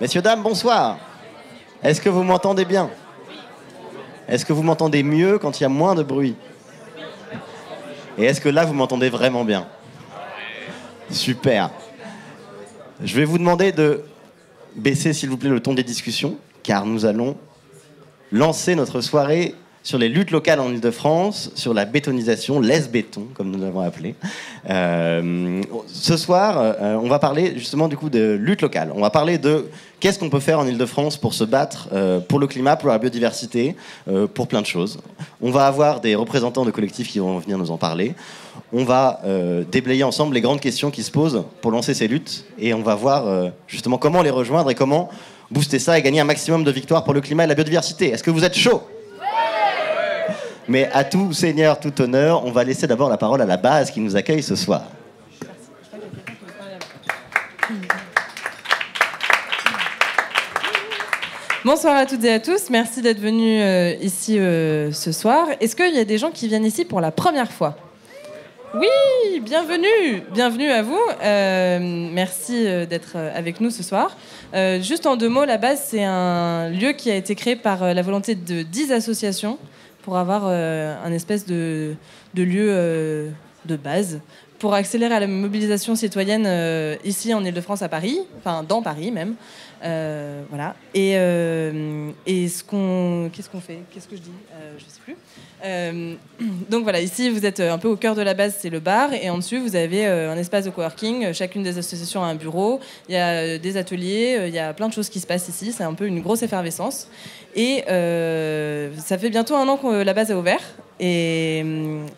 Messieurs, dames, bonsoir. Est-ce que vous m'entendez bien? Est-ce que vous m'entendez mieux quand il y a moins de bruit? Et est-ce que là, vous m'entendez vraiment bien? Super. Je vais vous demander de baisser, s'il vous plaît, le ton des discussions, car nous allons lancer notre soirée sur les luttes locales en Ile-de-France, sur la bétonisation, l'ES-béton, comme nous l'avons appelé. Ce soir, on va parler justement du coup de lutte locale. On va parler de qu'est-ce qu'on peut faire en Ile-de-France pour se battre pour le climat, pour la biodiversité, pour plein de choses. On va avoir des représentants de collectifs qui vont venir nous en parler. On va déblayer ensemble les grandes questions qui se posent pour lancer ces luttes, et on va voir justement comment les rejoindre et comment booster ça et gagner un maximum de victoires pour le climat et la biodiversité. Est-ce que vous êtes chaud? Mais à tout seigneur, tout honneur, on va laisser d'abord la parole à la base qui nous accueille ce soir. Bonsoir à toutes et à tous, merci d'être venus ici ce soir. Est-ce qu'il y a des gens qui viennent ici pour la première fois? Oui, bienvenue à vous. Merci d'être avec nous ce soir. Juste en 2 mots, la base, c'est un lieu qui a été créé par la volonté de 10 associations pour avoir un espèce de lieu de base pour accélérer la mobilisation citoyenne ici en Ile-de-France, à Paris, enfin dans Paris même. Voilà. Et qu'est-ce qu'on fait? Qu'est-ce que je dis? Je sais plus. Donc voilà, ici vous êtes un peu au cœur de la base, c'est le bar, et en dessus vous avez un espace de coworking. Chacune des associations a un bureau, il y a des ateliers, il y a plein de choses qui se passent ici. C'est un peu une grosse effervescence. Et ça fait bientôt 1 an que la base a ouvert, et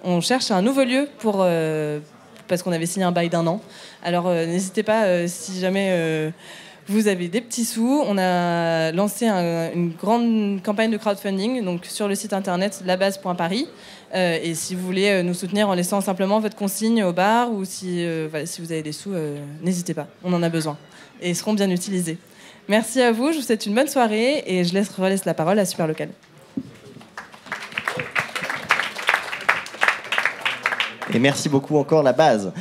on cherche un nouveau lieu parce qu'on avait signé un bail d'1 an. Alors n'hésitez pas, si jamais vous avez des petits sous. On a lancé une grande campagne de crowdfunding donc sur le site internet labase.paris. Et si vous voulez nous soutenir en laissant simplement votre consigne au bar, ou si vous avez des sous, n'hésitez pas, on en a besoin. Et ils seront bien utilisés. Merci à vous, je vous souhaite une bonne soirée, et je relaisse la parole à Super Local. Et merci beaucoup encore, la base.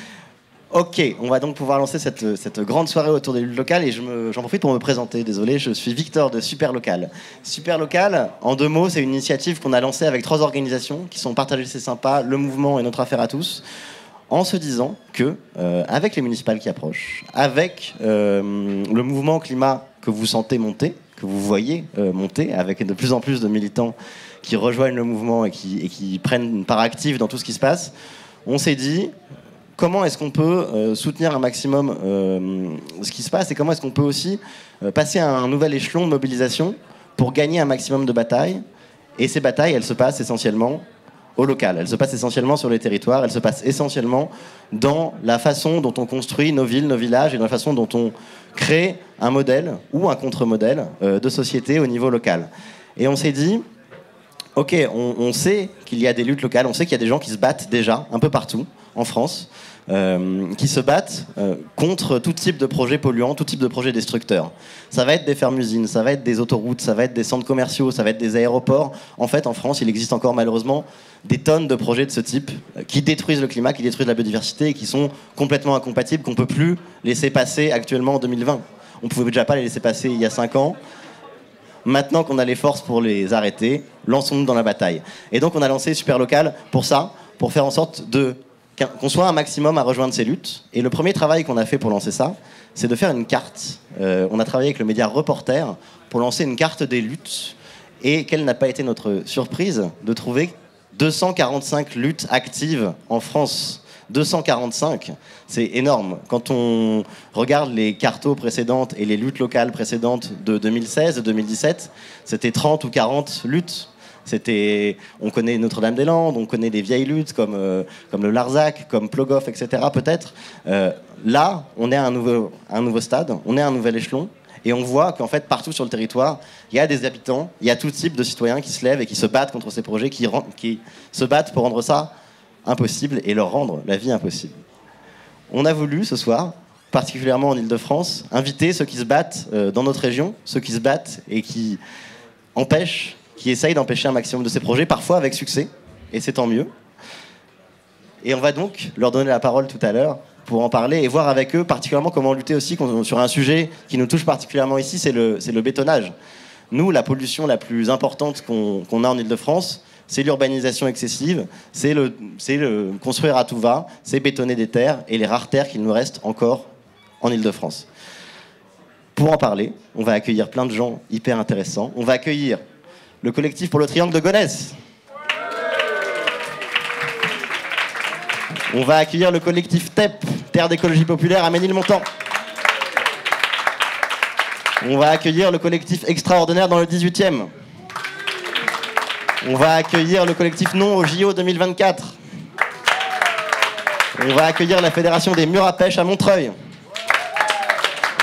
Ok, on va donc pouvoir lancer cette grande soirée autour des luttes locales, et j'en profite pour me présenter. Désolé, je suis Victor de Super Local. Super Local, en 2 mots, c'est une initiative qu'on a lancée avec 3 organisations qui sont Partagez, c'est sympa, Le Mouvement et Notre Affaire à tous, en se disant que, avec les municipales qui approchent, avec le mouvement climat que vous sentez monter, que vous voyez monter, avec de plus en plus de militants qui rejoignent le mouvement et qui prennent une part active dans tout ce qui se passe, on s'est dit, comment est-ce qu'on peut soutenir un maximum ce qui se passe, et comment est-ce qu'on peut aussi passer à un nouvel échelon de mobilisation pour gagner un maximum de batailles. Et ces batailles, elles se passent essentiellement au local, elles se passent essentiellement sur les territoires, elles se passent essentiellement dans la façon dont on construit nos villes, nos villages, et dans la façon dont on crée un modèle ou un contre-modèle de société au niveau local. Et on s'est dit, ok, on sait qu'il y a des luttes locales, on sait qu'il y a des gens qui se battent déjà un peu partout en France, qui se battent contre tout type de projets polluants, tout type de projets destructeurs. Ça va être des fermes-usines, ça va être des autoroutes, ça va être des centres commerciaux, ça va être des aéroports. En fait, en France, il existe encore malheureusement des tonnes de projets de ce type qui détruisent le climat, qui détruisent la biodiversité, et qui sont complètement incompatibles, qu'on ne peut plus laisser passer actuellement en 2020. On ne pouvait déjà pas les laisser passer il y a 5 ans. Maintenant qu'on a les forces pour les arrêter, lançons-nous dans la bataille. Et donc on a lancé Super Local pour ça, pour faire en sorte qu'on soit un maximum à rejoindre ces luttes. Et le premier travail qu'on a fait pour lancer ça, c'est de faire une carte. On a travaillé avec le média Reporter pour lancer une carte des luttes. Et quelle n'a pas été notre surprise de trouver 245 luttes actives en France. 245, c'est énorme. Quand on regarde les cartos précédentes et les luttes locales précédentes de 2016 et 2017, c'était 30 ou 40 luttes. On connaît Notre-Dame-des-Landes, on connaît des vieilles luttes comme le Larzac, comme Plogoff, etc. peut-être. Là, on est à un nouveau stade, on est à un nouvel échelon, et on voit qu'en fait, partout sur le territoire, il y a des habitants, il y a tout type de citoyens qui se lèvent et qui se battent contre ces projets, qui se battent pour rendre ça impossible et leur rendre la vie impossible. On a voulu ce soir, particulièrement en Ile-de-France, inviter ceux qui se battent dans notre région, ceux qui se battent et qui essayent d'empêcher un maximum de ces projets, parfois avec succès, et c'est tant mieux. Et on va donc leur donner la parole tout à l'heure pour en parler et voir avec eux particulièrement comment lutter aussi sur un sujet qui nous touche particulièrement ici, c'est le bétonnage. Nous, la pollution la plus importante qu'on a en Île-de-France, c'est l'urbanisation excessive, c'est le construire à tout va, c'est bétonner des terres et les rares terres qu'il nous reste encore en Île-de-France. Pour en parler, on va accueillir plein de gens hyper intéressants. On va accueillir le collectif pour le Triangle de Gonesse. On va accueillir le collectif TEP, Terre d'écologie populaire à Ménilmontant. On va accueillir le collectif Extraordinaire dans le 18e. On va accueillir le collectif Non au JO 2024. On va accueillir la Fédération des murs à pêche à Montreuil.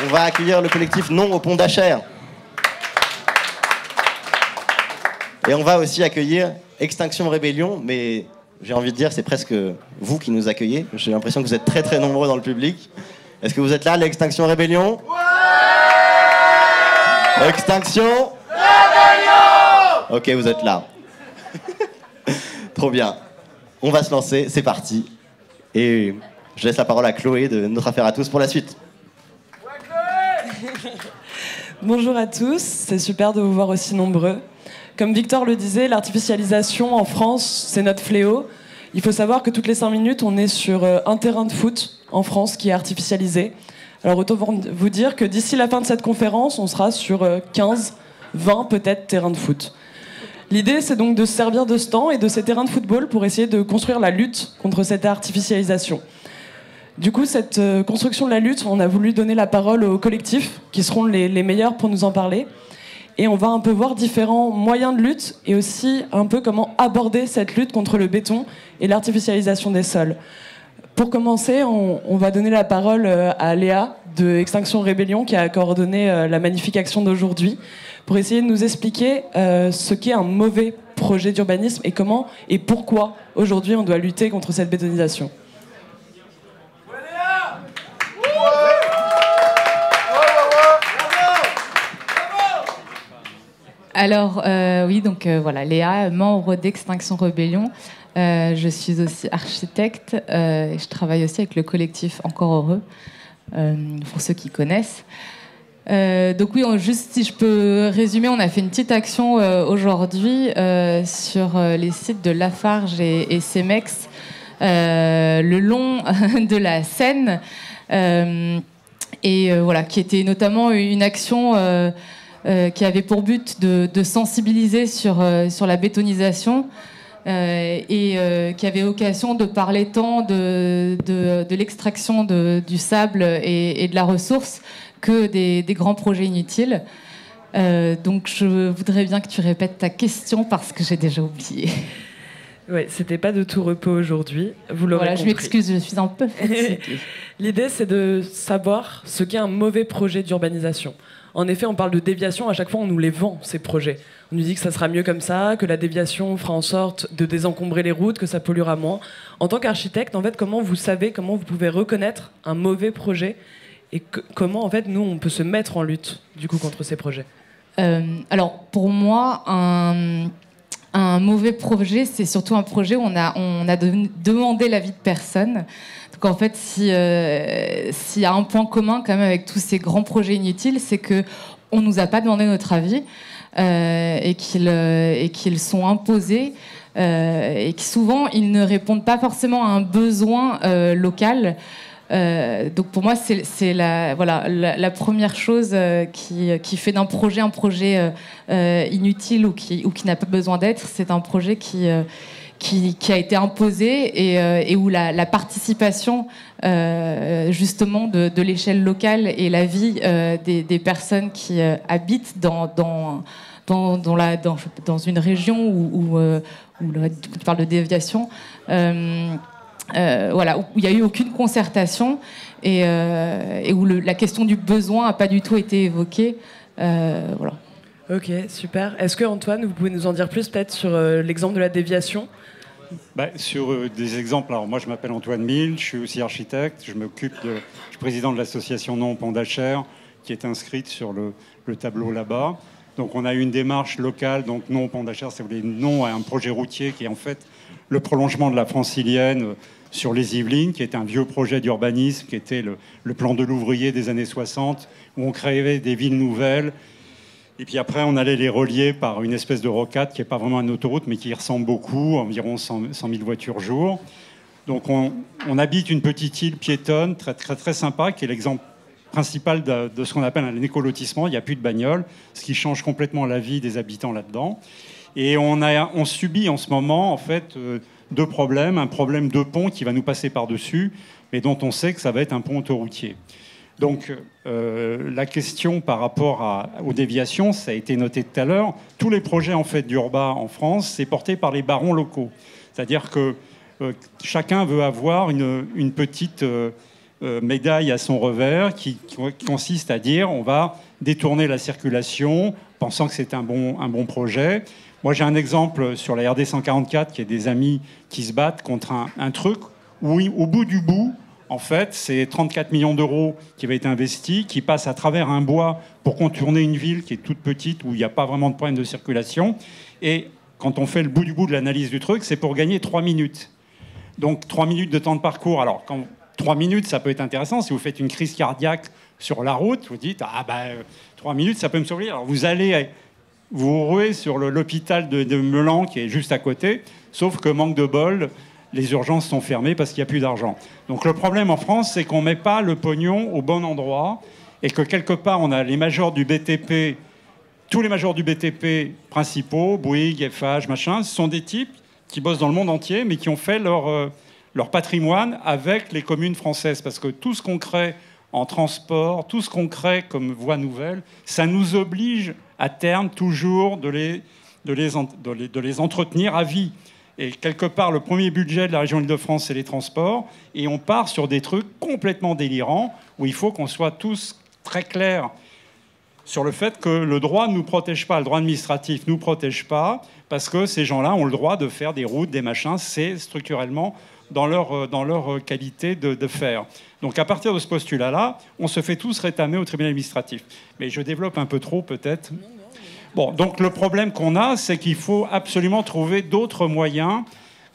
On va accueillir le collectif Non au pont d'Achères. Et on va aussi accueillir Extinction Rébellion, mais j'ai envie de dire, c'est presque vous qui nous accueillez. J'ai l'impression que vous êtes très très nombreux dans le public. Est-ce que vous êtes là, l'Extinction Rébellion? Ouais. Extinction Rébellion. Ok, vous êtes là. Trop bien. On va se lancer, c'est parti. Et je laisse la parole à Chloé de Notre Affaire à tous pour la suite. Bonjour à tous, c'est super de vous voir aussi nombreux. Comme Victor le disait, l'artificialisation en France, c'est notre fléau. Il faut savoir que toutes les 5 minutes, on est sur un terrain de foot en France qui est artificialisé. Alors autant vous dire que d'ici la fin de cette conférence, on sera sur 15, 20 peut-être terrains de foot. L'idée, c'est donc de se servir de ce temps et de ces terrains de football pour essayer de construire la lutte contre cette artificialisation. Du coup, cette construction de la lutte, on a voulu donner la parole aux collectifs qui seront les meilleurs pour nous en parler. Et on va un peu voir différents moyens de lutte et aussi un peu comment aborder cette lutte contre le béton et l'artificialisation des sols. Pour commencer, on va donner la parole à Léa de Extinction Rébellion qui a coordonné la magnifique action d'aujourd'hui pour essayer de nous expliquer ce qu'est un mauvais projet d'urbanisme et comment et pourquoi aujourd'hui on doit lutter contre cette bétonisation. Alors, oui, donc voilà, Léa, membre d'Extinction Rébellion. Je suis aussi architecte et je travaille aussi avec le collectif Encore Heureux, pour ceux qui connaissent. Donc oui, juste si je peux résumer, on a fait une petite action aujourd'hui sur les sites de Lafarge et Cemex, le long de la Seine, et voilà, qui était notamment une action qui avait pour but de sensibiliser sur la bétonisation et qui avait vocation de parler tant de l'extraction du sable et de la ressource que des grands projets inutiles. Donc je voudrais bien que tu répètes ta question parce que j'ai déjà oublié. Oui, c'était pas de tout repos aujourd'hui, vous l'aurez compris. Je m'excuse, je suis un peu fatiguée. L'idée, c'est de savoir ce qu'est un mauvais projet d'urbanisation. En effet, on parle de déviation, à chaque fois on nous les vend, ces projets. On nous dit que ça sera mieux comme ça, que la déviation fera en sorte de désencombrer les routes, que ça polluera moins. En tant qu'architecte, en fait, comment vous pouvez reconnaître un mauvais projet et comment, en fait, nous, on peut se mettre en lutte, du coup, contre ces projets? Alors, pour moi, un mauvais projet, c'est surtout un projet où on a demandé l'avis de personne. Donc en fait, s'il y a un point commun quand même avec tous ces grands projets inutiles, c'est qu'on ne nous a pas demandé notre avis et qu'ils sont imposés et que souvent, ils ne répondent pas forcément à un besoin local. Donc pour moi, c'est la première chose qui fait d'un projet un projet inutile ou qui n'a pas besoin d'être. C'est un projet qui a été imposé et où la participation justement de l'échelle locale et la vie des personnes qui habitent dans une région où tu parles de déviation, où il n'y a eu aucune concertation et où la question du besoin n'a pas du tout été évoquée. Voilà. Ok, super. Est-ce que Antoine, vous pouvez nous en dire plus peut-être sur l'exemple de la déviation? Sur des exemples, alors moi je m'appelle Antoine Mille, je suis aussi architecte, je suis président de l'association Non au pont d'Achères qui est inscrite sur le tableau là-bas. Donc on a eu une démarche locale, donc Non au pont d'Achères, c'est non à un projet routier qui est en fait le prolongement de la Francilienne sur les Yvelines, qui est un vieux projet d'urbanisme, qui était le plan de l'ouvrier des années 60, où on créait des villes nouvelles. Et puis après, on allait les relier par une espèce de rocade qui n'est pas vraiment une autoroute, mais qui y ressemble beaucoup, environ 100 000 voitures jour. Donc on habite une petite île piétonne, très, très, très sympa, qui est l'exemple principal de ce qu'on appelle un écolotissement. Il n'y a plus de bagnoles, ce qui change complètement la vie des habitants là-dedans. Et on subit en ce moment, en fait, deux problèmes. Un problème de pont qui va nous passer par-dessus, mais dont on sait que ça va être un pont autoroutier. Donc, la question par rapport aux déviations, ça a été noté tout à l'heure. Tous les projets en fait d'Urba en France, c'est porté par les barons locaux. C'est-à-dire que chacun veut avoir une petite médaille à son revers qui consiste à dire on va détourner la circulation, pensant que c'est un bon projet. Moi, j'ai un exemple sur la RD 144 qui est des amis qui se battent contre un truc où, au bout du bout, en fait, c'est 34 millions d'euros qui avaient été investis, qui passent à travers un bois pour contourner une ville qui est toute petite, où il n'y a pas vraiment de problème de circulation. Et quand on fait le bout du bout de l'analyse du truc, c'est pour gagner 3 minutes. Donc 3 minutes de temps de parcours. Alors, 3 minutes, ça peut être intéressant. Si vous faites une crise cardiaque sur la route, vous dites, 3 minutes, ça peut me sauver. Alors vous allez vous ruer sur l'hôpital de Meulan, qui est juste à côté, sauf que manque de bol, les urgences sont fermées parce qu'il n'y a plus d'argent. Donc le problème en France, c'est qu'on ne met pas le pognon au bon endroit et que quelque part, on a les majors du BTP, tous les majors du BTP principaux, Bouygues, Eiffage, machin, ce sont des types qui bossent dans le monde entier, mais qui ont fait leur patrimoine avec les communes françaises. Parce que tout ce qu'on crée en transport, tout ce qu'on crée comme voie nouvelle, ça nous oblige à terme toujours de les entretenir à vie. Et quelque part, le premier budget de la région Île-de-France, c'est les transports. Et on part sur des trucs complètement délirants, où il faut qu'on soit tous très clairs sur le fait que le droit ne nous protège pas, le droit administratif ne nous protège pas, parce que ces gens-là ont le droit de faire des routes, des machins, c'est structurellement dans leur qualité de faire. Donc à partir de ce postulat-là, on se fait tous rétamer au tribunal administratif. Mais je développe un peu trop, peut-être. Bon, donc le problème qu'on a, c'est qu'il faut absolument trouver d'autres moyens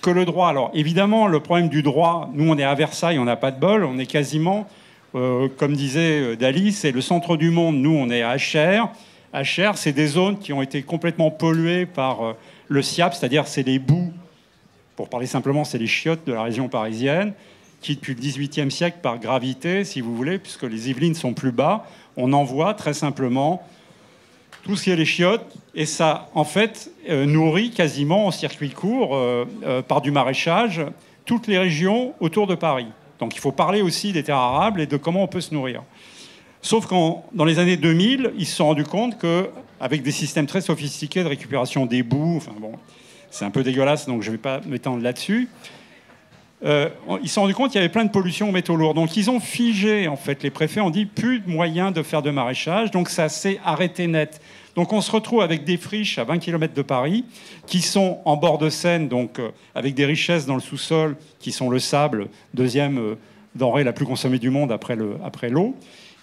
que le droit. Alors évidemment, le problème du droit, nous on est à Versailles, on n'a pas de bol, on est quasiment, comme disait Dali, c'est le centre du monde. Nous on est à Achères. Achères, c'est des zones qui ont été complètement polluées par le SIAP, c'est-à-dire c'est les boues, pour parler simplement, c'est les chiottes de la région parisienne, qui depuis le XVIIIe siècle, par gravité, si vous voulez, puisque les Yvelines sont plus bas, on envoie très simplement tout ce qui est les chiottes, et ça, en fait, nourrit quasiment en circuit court, par du maraîchage, toutes les régions autour de Paris. Donc il faut parler aussi des terres arables et de comment on peut se nourrir. Sauf qu'en dans les années 2000, ils se sont rendus compte qu'avec des systèmes très sophistiqués de récupération des boues, enfin bon, c'est un peu dégueulasse, donc je ne vais pas m'étendre là-dessus, ils se sont rendus compte qu'il y avait plein de pollution aux métaux lourds. Donc ils ont figé, en fait, les préfets ont dit plus de moyens de faire de maraîchage, donc ça s'est arrêté net. Donc on se retrouve avec des friches à 20 km de Paris qui sont en bord de Seine, donc avec des richesses dans le sous-sol qui sont le sable, deuxième denrée la plus consommée du monde après l'eau.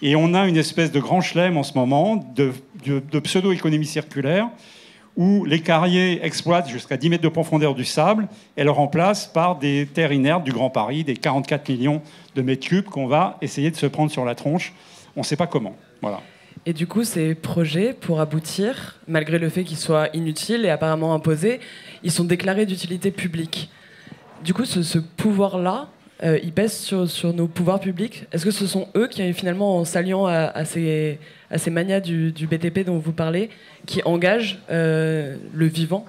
Et on a une espèce de grand chelem en ce moment de pseudo-économie circulaire où les carriers exploitent jusqu'à 10 mètres de profondeur du sable et le remplacent par des terres inertes du Grand Paris, des 44 millions de mètres cubes qu'on va essayer de se prendre sur la tronche. On ne sait pas comment. Voilà. Et du coup, ces projets, pour aboutir, malgré le fait qu'ils soient inutiles et apparemment imposés, ils sont déclarés d'utilité publique. Du coup, ce pouvoir-là, il pèse sur nos pouvoirs publics. Est-ce que ce sont eux qui, finalement, en s'alliant à ces manias du BTP dont vous parlez, qui engagent le vivant ?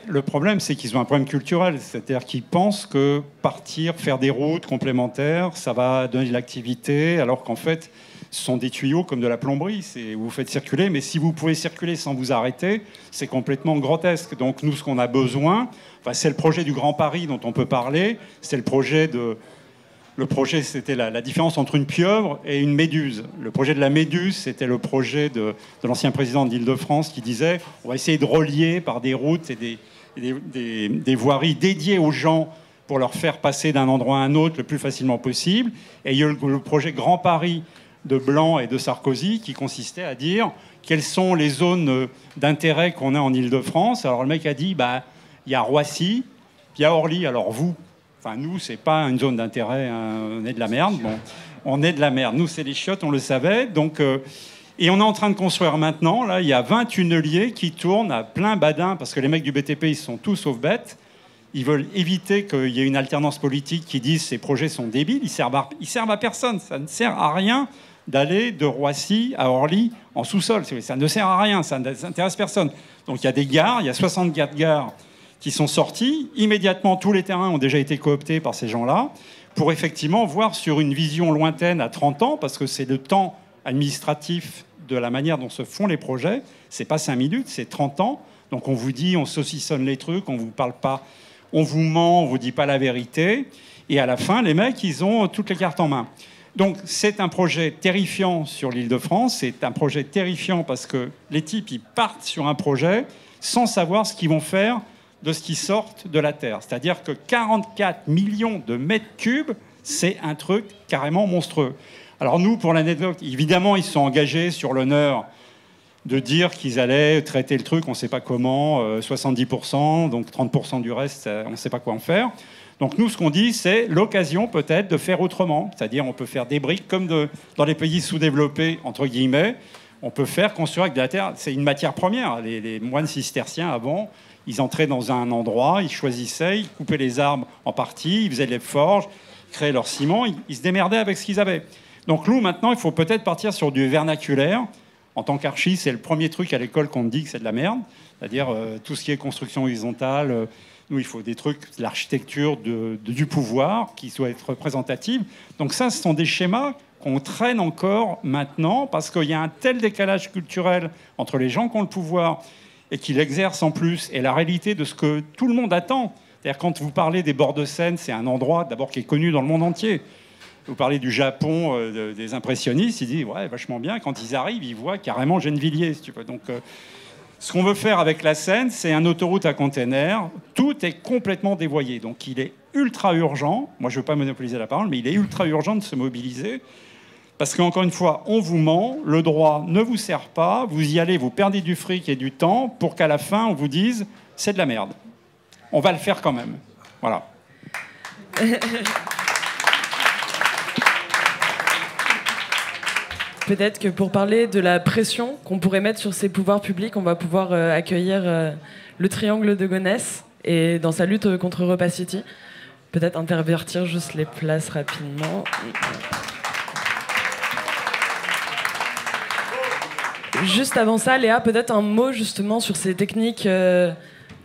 Le problème, c'est qu'ils ont un problème culturel. C'est-à-dire qu'ils pensent que partir, faire des routes complémentaires, ça va donner de l'activité, alors qu'en fait, ce sont des tuyaux comme de la plomberie. Vous faites circuler, mais si vous pouvez circuler sans vous arrêter, c'est complètement grotesque. Donc nous, ce qu'on a besoin, c'est le projet du Grand Paris dont on peut parler. C'est le projet c'était la différence entre une pieuvre et une méduse. Le projet de la méduse, c'était le projet de l'ancien président d'Île-de-France qui disait on va essayer de relier par des routes et des voiries dédiées aux gens pour leur faire passer d'un endroit à un autre le plus facilement possible. Et il y a le projet Grand Paris de Blanc et de Sarkozy qui consistait à dire quelles sont les zones d'intérêt qu'on a en Île-de-France. Alors le mec a dit il y a Roissy, Puis à Orly, alors vous, enfin nous, c'est pas une zone d'intérêt, hein, on est de la merde. Bon, on est de la merde. Nous, c'est les chiottes, on le savait. Donc, et on est en train de construire maintenant, là, il y a 20 tunneliers qui tournent à plein badin, parce que les mecs du BTP, ils sont tous sauf bêtes. Ils veulent éviter qu'il y ait une alternance politique qui dise ces projets sont débiles, ils servent à personne. Ça ne sert à rien d'aller de Roissy à Orly en sous-sol. Ça ne sert à rien, ça n'intéresse personne. Donc il y a des gares, il y a 64 gares qui sont sorties. Immédiatement, tous les terrains ont déjà été cooptés par ces gens-là pour effectivement voir sur une vision lointaine à 30 ans, parce que c'est le temps administratif de la manière dont se font les projets. C'est pas 5 minutes, c'est 30 ans. Donc on vous dit, on saucissonne les trucs, on vous parle pas, on vous ment, on vous dit pas la vérité. Et à la fin, les mecs, ils ont toutes les cartes en main. Donc c'est un projet terrifiant sur l'Île-de-France. C'est un projet terrifiant parce que les types, ils partent sur un projet sans savoir ce qu'ils vont faire de ce qui sortent de la Terre. C'est-à-dire que 44 millions de mètres cubes, c'est un truc carrément monstrueux. Alors nous, pour l'anecdote, évidemment, ils se sont engagés sur l'honneur de dire qu'ils allaient traiter le truc, on ne sait pas comment, 70%, donc 30% du reste, on ne sait pas quoi en faire. Donc nous, ce qu'on dit, c'est l'occasion peut-être de faire autrement. C'est-à-dire on peut faire des briques comme dans les pays sous-développés, entre guillemets. On peut faire construire avec de la terre. C'est une matière première. Les moines cisterciens, avant, ils entraient dans un endroit, ils choisissaient, ils coupaient les arbres en partie, ils faisaient les forges, ils créaient leur ciment, ils se démerdaient avec ce qu'ils avaient. Donc nous, maintenant, il faut peut-être partir sur du vernaculaire. En tant qu'archi, c'est le premier truc à l'école qu'on me dit que c'est de la merde. C'est-à-dire tout ce qui est construction horizontale. Nous, il faut des trucs, de l'architecture du pouvoir qui soit être représentative. Donc ça, ce sont des schémas qu'on traîne encore maintenant parce qu'il y a un tel décalage culturel entre les gens qui ont le pouvoir et qui l'exercent en plus et la réalité de ce que tout le monde attend. C'est-à-dire quand vous parlez des bords de Seine, c'est un endroit d'abord qui est connu dans le monde entier. Vous parlez du Japon, des impressionnistes, ils disent ouais, vachement bien. Quand ils arrivent, ils voient carrément Gennevilliers, si tu veux. Donc, ce qu'on veut faire avec la Seine, c'est une autoroute à containers. Tout est complètement dévoyé. Donc, il est ultra urgent. Moi, je ne veux pas monopoliser la parole, mais il est ultra urgent de se mobiliser. Parce qu'encore une fois, on vous ment, le droit ne vous sert pas, vous y allez, vous perdez du fric et du temps pour qu'à la fin, on vous dise c'est de la merde. On va le faire quand même. Voilà. Peut-être que pour parler de la pression qu'on pourrait mettre sur ces pouvoirs publics, on va pouvoir accueillir le triangle de Gonesse et dans sa lutte contre Repacity. Peut-être intervertir juste les places rapidement. Juste avant ça, Léa, peut-être un mot justement sur ces techniques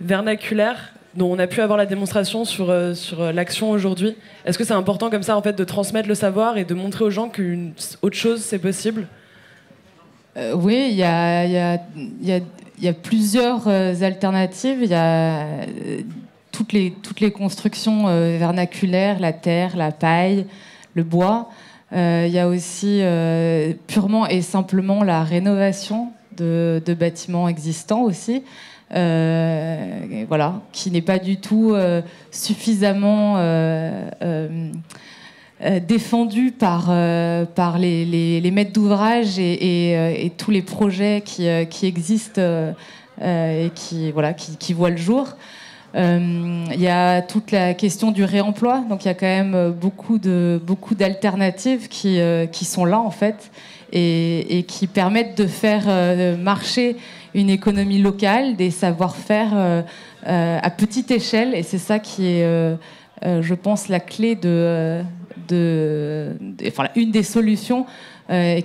vernaculaires dont on a pu avoir la démonstration sur l'action aujourd'hui. Est-ce que c'est important comme ça en fait de transmettre le savoir et de montrer aux gens qu'une autre chose c'est possible ? Oui, il y a plusieurs alternatives. Il y a toutes les constructions vernaculaires, la terre, la paille, le bois. Il y a aussi purement et simplement la rénovation de bâtiments existants aussi. Voilà, qui n'est pas du tout suffisamment défendu par les maîtres d'ouvrage et tous les projets qui existent et qui voient le jour. Il y a toute la question du réemploi, donc il y a quand même beaucoup d'alternatives qui sont là en fait et qui permettent de faire marcher une économie locale, des savoir-faire à petite échelle, et c'est ça qui est, je pense, la clé une des solutions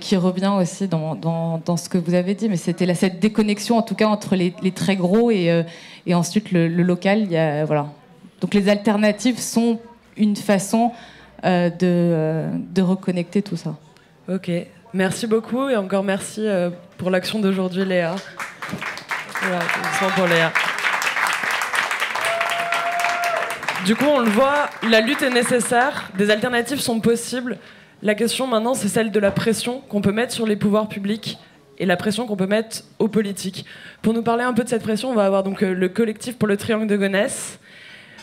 qui revient aussi dans ce que vous avez dit, mais c'était cette déconnexion en tout cas entre les très gros et ensuite le local. Voilà. Donc les alternatives sont une façon de reconnecter tout ça. Ok, merci beaucoup et encore merci pour l'action d'aujourd'hui, Léa. Voilà, pour Léa. Du coup, on le voit, la lutte est nécessaire, des alternatives sont possibles. La question maintenant, c'est celle de la pression qu'on peut mettre sur les pouvoirs publics et la pression qu'on peut mettre aux politiques. Pour nous parler un peu de cette pression, on va avoir donc le collectif pour le triangle de Gonesse,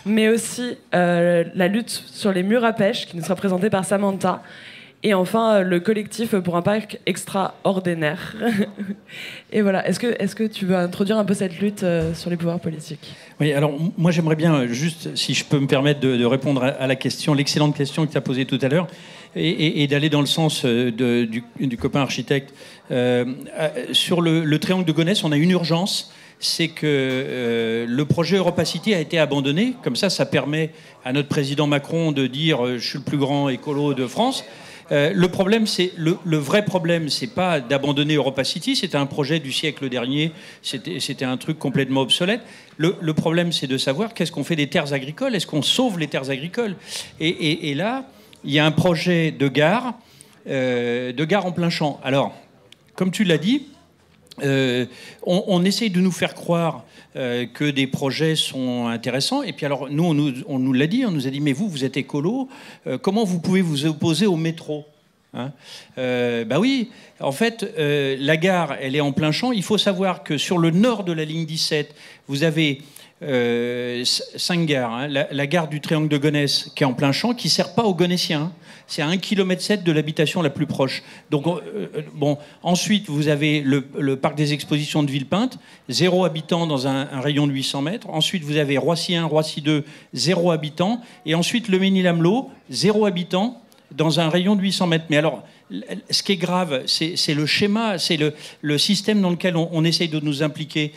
mais aussi la lutte sur les murs à pêche, qui nous sera présentée par Samantha. Et enfin, le collectif pour un parc extraordinaire. Et voilà, est-ce que tu veux introduire un peu cette lutte sur les pouvoirs politiques ? Oui, alors moi j'aimerais bien, juste si je peux me permettre de répondre à la question, l'excellente question que tu as posée tout à l'heure, et d'aller dans le sens du copain architecte. Sur le triangle de Gonesse, on a une urgence, c'est que le projet Europacity a été abandonné. Comme ça permet à notre président Macron de dire « je suis le plus grand écolo de France ». Le problème, le vrai problème, c'est pas d'abandonner Europacity. C'était un projet du siècle dernier. C'était un truc complètement obsolète. Le problème, c'est de savoir qu'est-ce qu'on fait des terres agricoles. Est-ce qu'on sauve les terres agricoles ? Et là, il y a un projet de gare en plein champ. Alors, comme tu l'as dit, on essaye de nous faire croire que des projets sont intéressants. Et puis alors, nous, on nous l'a dit, on nous a dit, mais vous êtes écolo, comment vous pouvez vous opposer au métro, hein ? Bah oui, en fait, la gare, elle est en plein champ. Il faut savoir que sur le nord de la ligne 17, vous avez 5 gares. Hein. La gare du Triangle de Gonesse, qui est en plein champ, qui ne sert pas aux Gonessiens. C'est à 1,7 km de l'habitation la plus proche. Donc, bon, ensuite, vous avez le parc des expositions de Villepinte, 0 habitant dans un rayon de 800 mètres. Ensuite, vous avez Roissy 1, Roissy 2, 0 habitant. Et ensuite, le Mesnil-Amelot, 0 habitant dans un rayon de 800 mètres. Mais alors, ce qui est grave, c'est le schéma, c'est le système dans lequel on essaye de nous impliquer.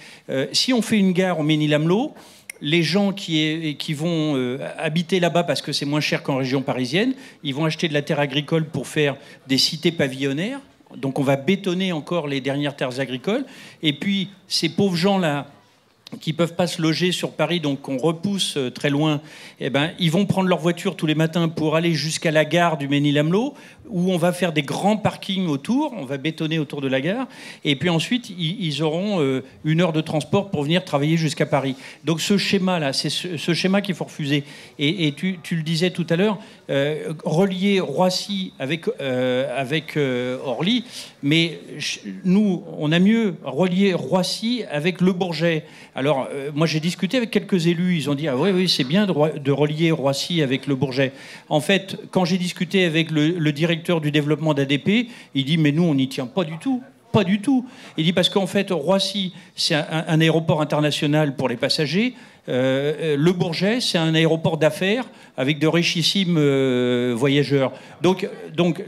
Si on fait une gare au Mesnil-Amelot, les gens qui vont habiter là-bas parce que c'est moins cher qu'en région parisienne, ils vont acheter de la terre agricole pour faire des cités pavillonnaires. Donc on va bétonner encore les dernières terres agricoles. Et puis ces pauvres gens-là qui ne peuvent pas se loger sur Paris, donc qu'on repousse très loin, eh ben, ils vont prendre leur voiture tous les matins pour aller jusqu'à la gare du Mesnil-Amelot, où on va faire des grands parkings autour, on va bétonner autour de la gare, et puis ensuite, ils auront 1 heure de transport pour venir travailler jusqu'à Paris. Donc ce schéma-là, c'est ce schéma qu'il faut refuser. Et tu le disais tout à l'heure, relier Roissy avec Orly, mais nous, on a mieux relier Roissy avec Le Bourget. Alors, moi, j'ai discuté avec quelques élus. Ils ont dit « Ah oui, c'est bien de relier Roissy avec Le Bourget. » En fait, quand j'ai discuté avec le directeur du développement d'ADP, il dit « Mais nous, on n'y tient pas du tout. » Pas du tout. Il dit parce qu'en fait, Roissy, c'est un aéroport international pour les passagers. Le Bourget, c'est un aéroport d'affaires avec de richissimes voyageurs. Donc,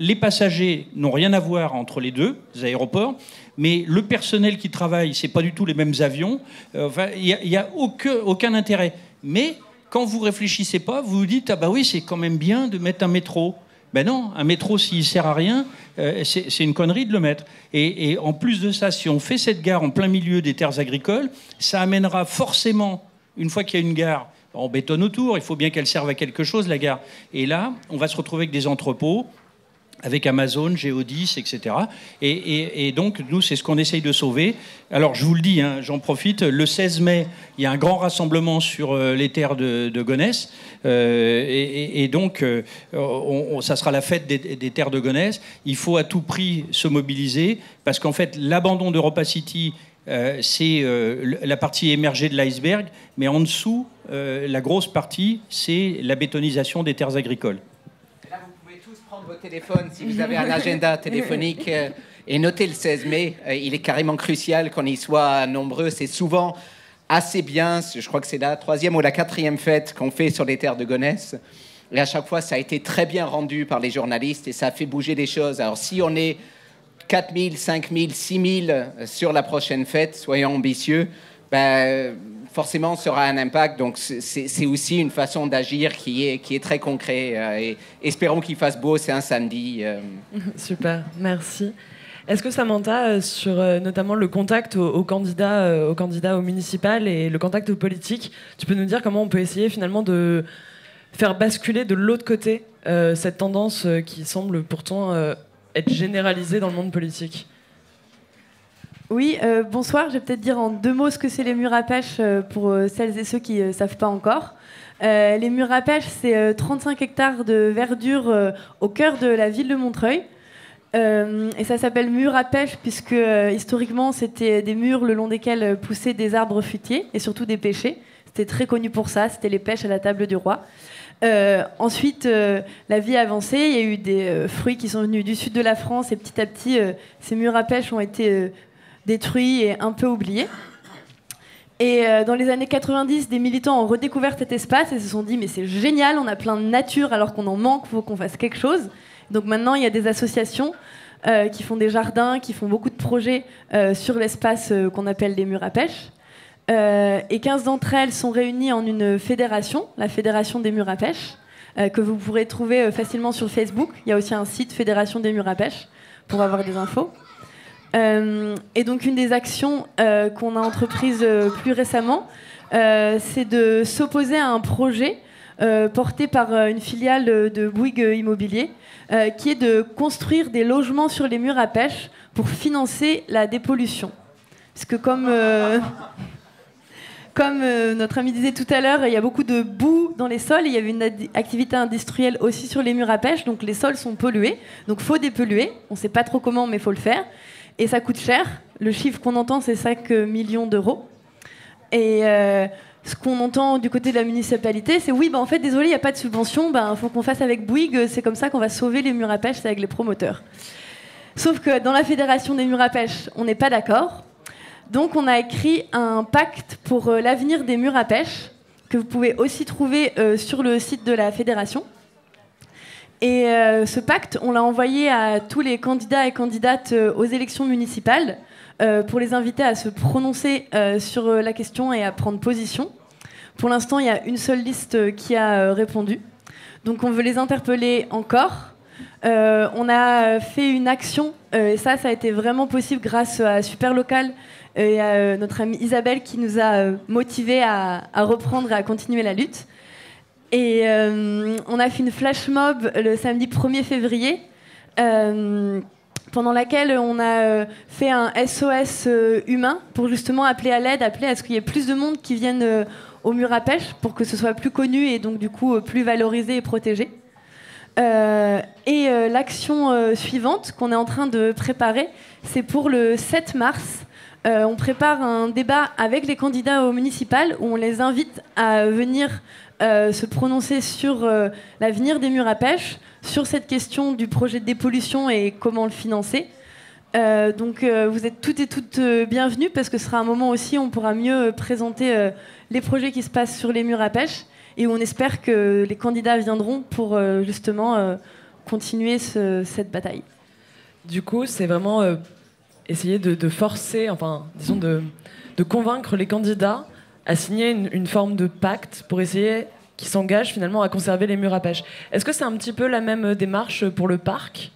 les passagers n'ont rien à voir entre les deux aéroports. Mais le personnel qui travaille, c'est pas du tout les mêmes avions. Enfin, il y a aucun intérêt. Mais quand vous réfléchissez pas, vous vous dites ah bah oui, c'est quand même bien de mettre un métro. Ben non, un métro, s'il sert à rien, c'est une connerie de le mettre. Et en plus de ça, si on fait cette gare en plein milieu des terres agricoles, ça amènera forcément, une fois qu'il y a une gare, on bétonne autour, il faut bien qu'elle serve à quelque chose, la gare. Et là, on va se retrouver avec des entrepôts, avec Amazon, Géodis, etc. Et donc, nous, c'est ce qu'on essaye de sauver. Alors, je vous le dis, hein, j'en profite, le 16 mai, il y a un grand rassemblement sur les terres de Gonesse. Et donc, ça sera la fête des terres de Gonesse. Il faut à tout prix se mobiliser, parce qu'en fait, l'abandon d'Europacity, c'est la partie émergée de l'iceberg, mais en dessous, la grosse partie, c'est la bétonisation des terres agricoles. Vos téléphones, si vous avez un agenda téléphonique, et notez le 16 mai, il est carrément crucial qu'on y soit nombreux. C'est souvent assez bien, je crois que c'est la 3e ou la 4e fête qu'on fait sur les terres de Gonesse. Et à chaque fois, ça a été très bien rendu par les journalistes et ça a fait bouger les choses. Alors si on est 4 000, 5 000, 6 000 sur la prochaine fête, soyons ambitieux, forcément, ça aura un impact. Donc, c'est aussi une façon d'agir qui est très concret. Et espérons qu'il fasse beau, c'est un samedi. Super, merci. Est-ce que Samantha, sur notamment le contact aux candidats au municipal et le contact aux politiques, tu peux nous dire comment on peut essayer finalement de faire basculer de l'autre côté cette tendance qui semble pourtant être généralisée dans le monde politique ? Oui, bonsoir. Je vais peut-être dire en 2 mots ce que c'est les murs à pêche pour celles et ceux qui ne savent pas encore. Les murs à pêche, c'est 35 hectares de verdure au cœur de la ville de Montreuil. Et ça s'appelle murs à pêche puisque historiquement, c'était des murs le long desquels poussaient des arbres fruitiers et surtout des pêchers. C'était très connu pour ça, c'était les pêches à la table du roi. Ensuite, la vie a avancé, il y a eu des fruits qui sont venus du sud de la France et petit à petit, ces murs à pêche ont été détruits et un peu oubliés. Et dans les années 90, des militants ont redécouvert cet espace et se sont dit mais c'est génial, on a plein de nature alors qu'on en manque, il faut qu'on fasse quelque chose. Donc maintenant, il y a des associations qui font des jardins, qui font beaucoup de projets sur l'espace qu'on appelle les murs à pêche. Et 15 d'entre elles sont réunies en une fédération, la Fédération des murs à pêche, que vous pourrez trouver facilement sur Facebook. Il y a aussi un site Fédération des murs à pêche pour avoir des infos. Et donc une des actions qu'on a entreprises plus récemment, c'est de s'opposer à un projet porté par une filiale de Bouygues Immobilier, qui est de construire des logements sur les murs à pêche pour financer la dépollution. Parce que comme notre ami disait tout à l'heure, il y a beaucoup de boue dans les sols, et il y avait une activité industrielle aussi sur les murs à pêche, donc les sols sont pollués, donc il faut dépolluer, on ne sait pas trop comment, mais il faut le faire, et ça coûte cher, le chiffre qu'on entend c'est 5 millions d'euros, et ce qu'on entend du côté de la municipalité, c'est oui, en fait, désolé, il n'y a pas de subvention, faut qu'on fasse avec Bouygues, c'est comme ça qu'on va sauver les murs à pêche, c'est avec les promoteurs. Sauf que dans la Fédération des murs à pêche, on n'est pas d'accord. Donc on a écrit un pacte pour l'avenir des murs à pêche, que vous pouvez aussi trouver sur le site de la Fédération. Et ce pacte, on l'a envoyé à tous les candidats et candidates aux élections municipales, pour les inviter à se prononcer sur la question et à prendre position. Pour l'instant, il y a une seule liste qui a répondu. Donc on veut les interpeller encore. On a fait une action, et ça a été vraiment possible grâce à Super Local et à notre amie Isabelle qui nous a motivés à reprendre et à continuer la lutte. Et on a fait une flash mob le samedi 1er février, pendant laquelle on a fait un SOS humain pour justement appeler à l'aide, appeler à ce qu'il y ait plus de monde qui vienne au mur à pêche pour que ce soit plus connu et donc du coup plus valorisé et protégé. L'action suivante qu'on est en train de préparer, c'est pour le 7 mars. On prépare un débat avec les candidats aux municipales où on les invite à venir se prononcer sur l'avenir des murs à pêche, sur cette question du projet de dépollution et comment le financer. Donc vous êtes toutes et toutes bienvenues parce que ce sera un moment aussi où on pourra mieux présenter les projets qui se passent sur les murs à pêche et où on espère que les candidats viendront pour justement continuer cette bataille. Du coup, c'est vraiment essayer de forcer, enfin, disons de convaincre les candidats à signer une forme de pacte pour essayer qu'ils s'engagent finalement à conserver les murs à pêche. Est-ce que c'est un petit peu la même démarche pour le parc ?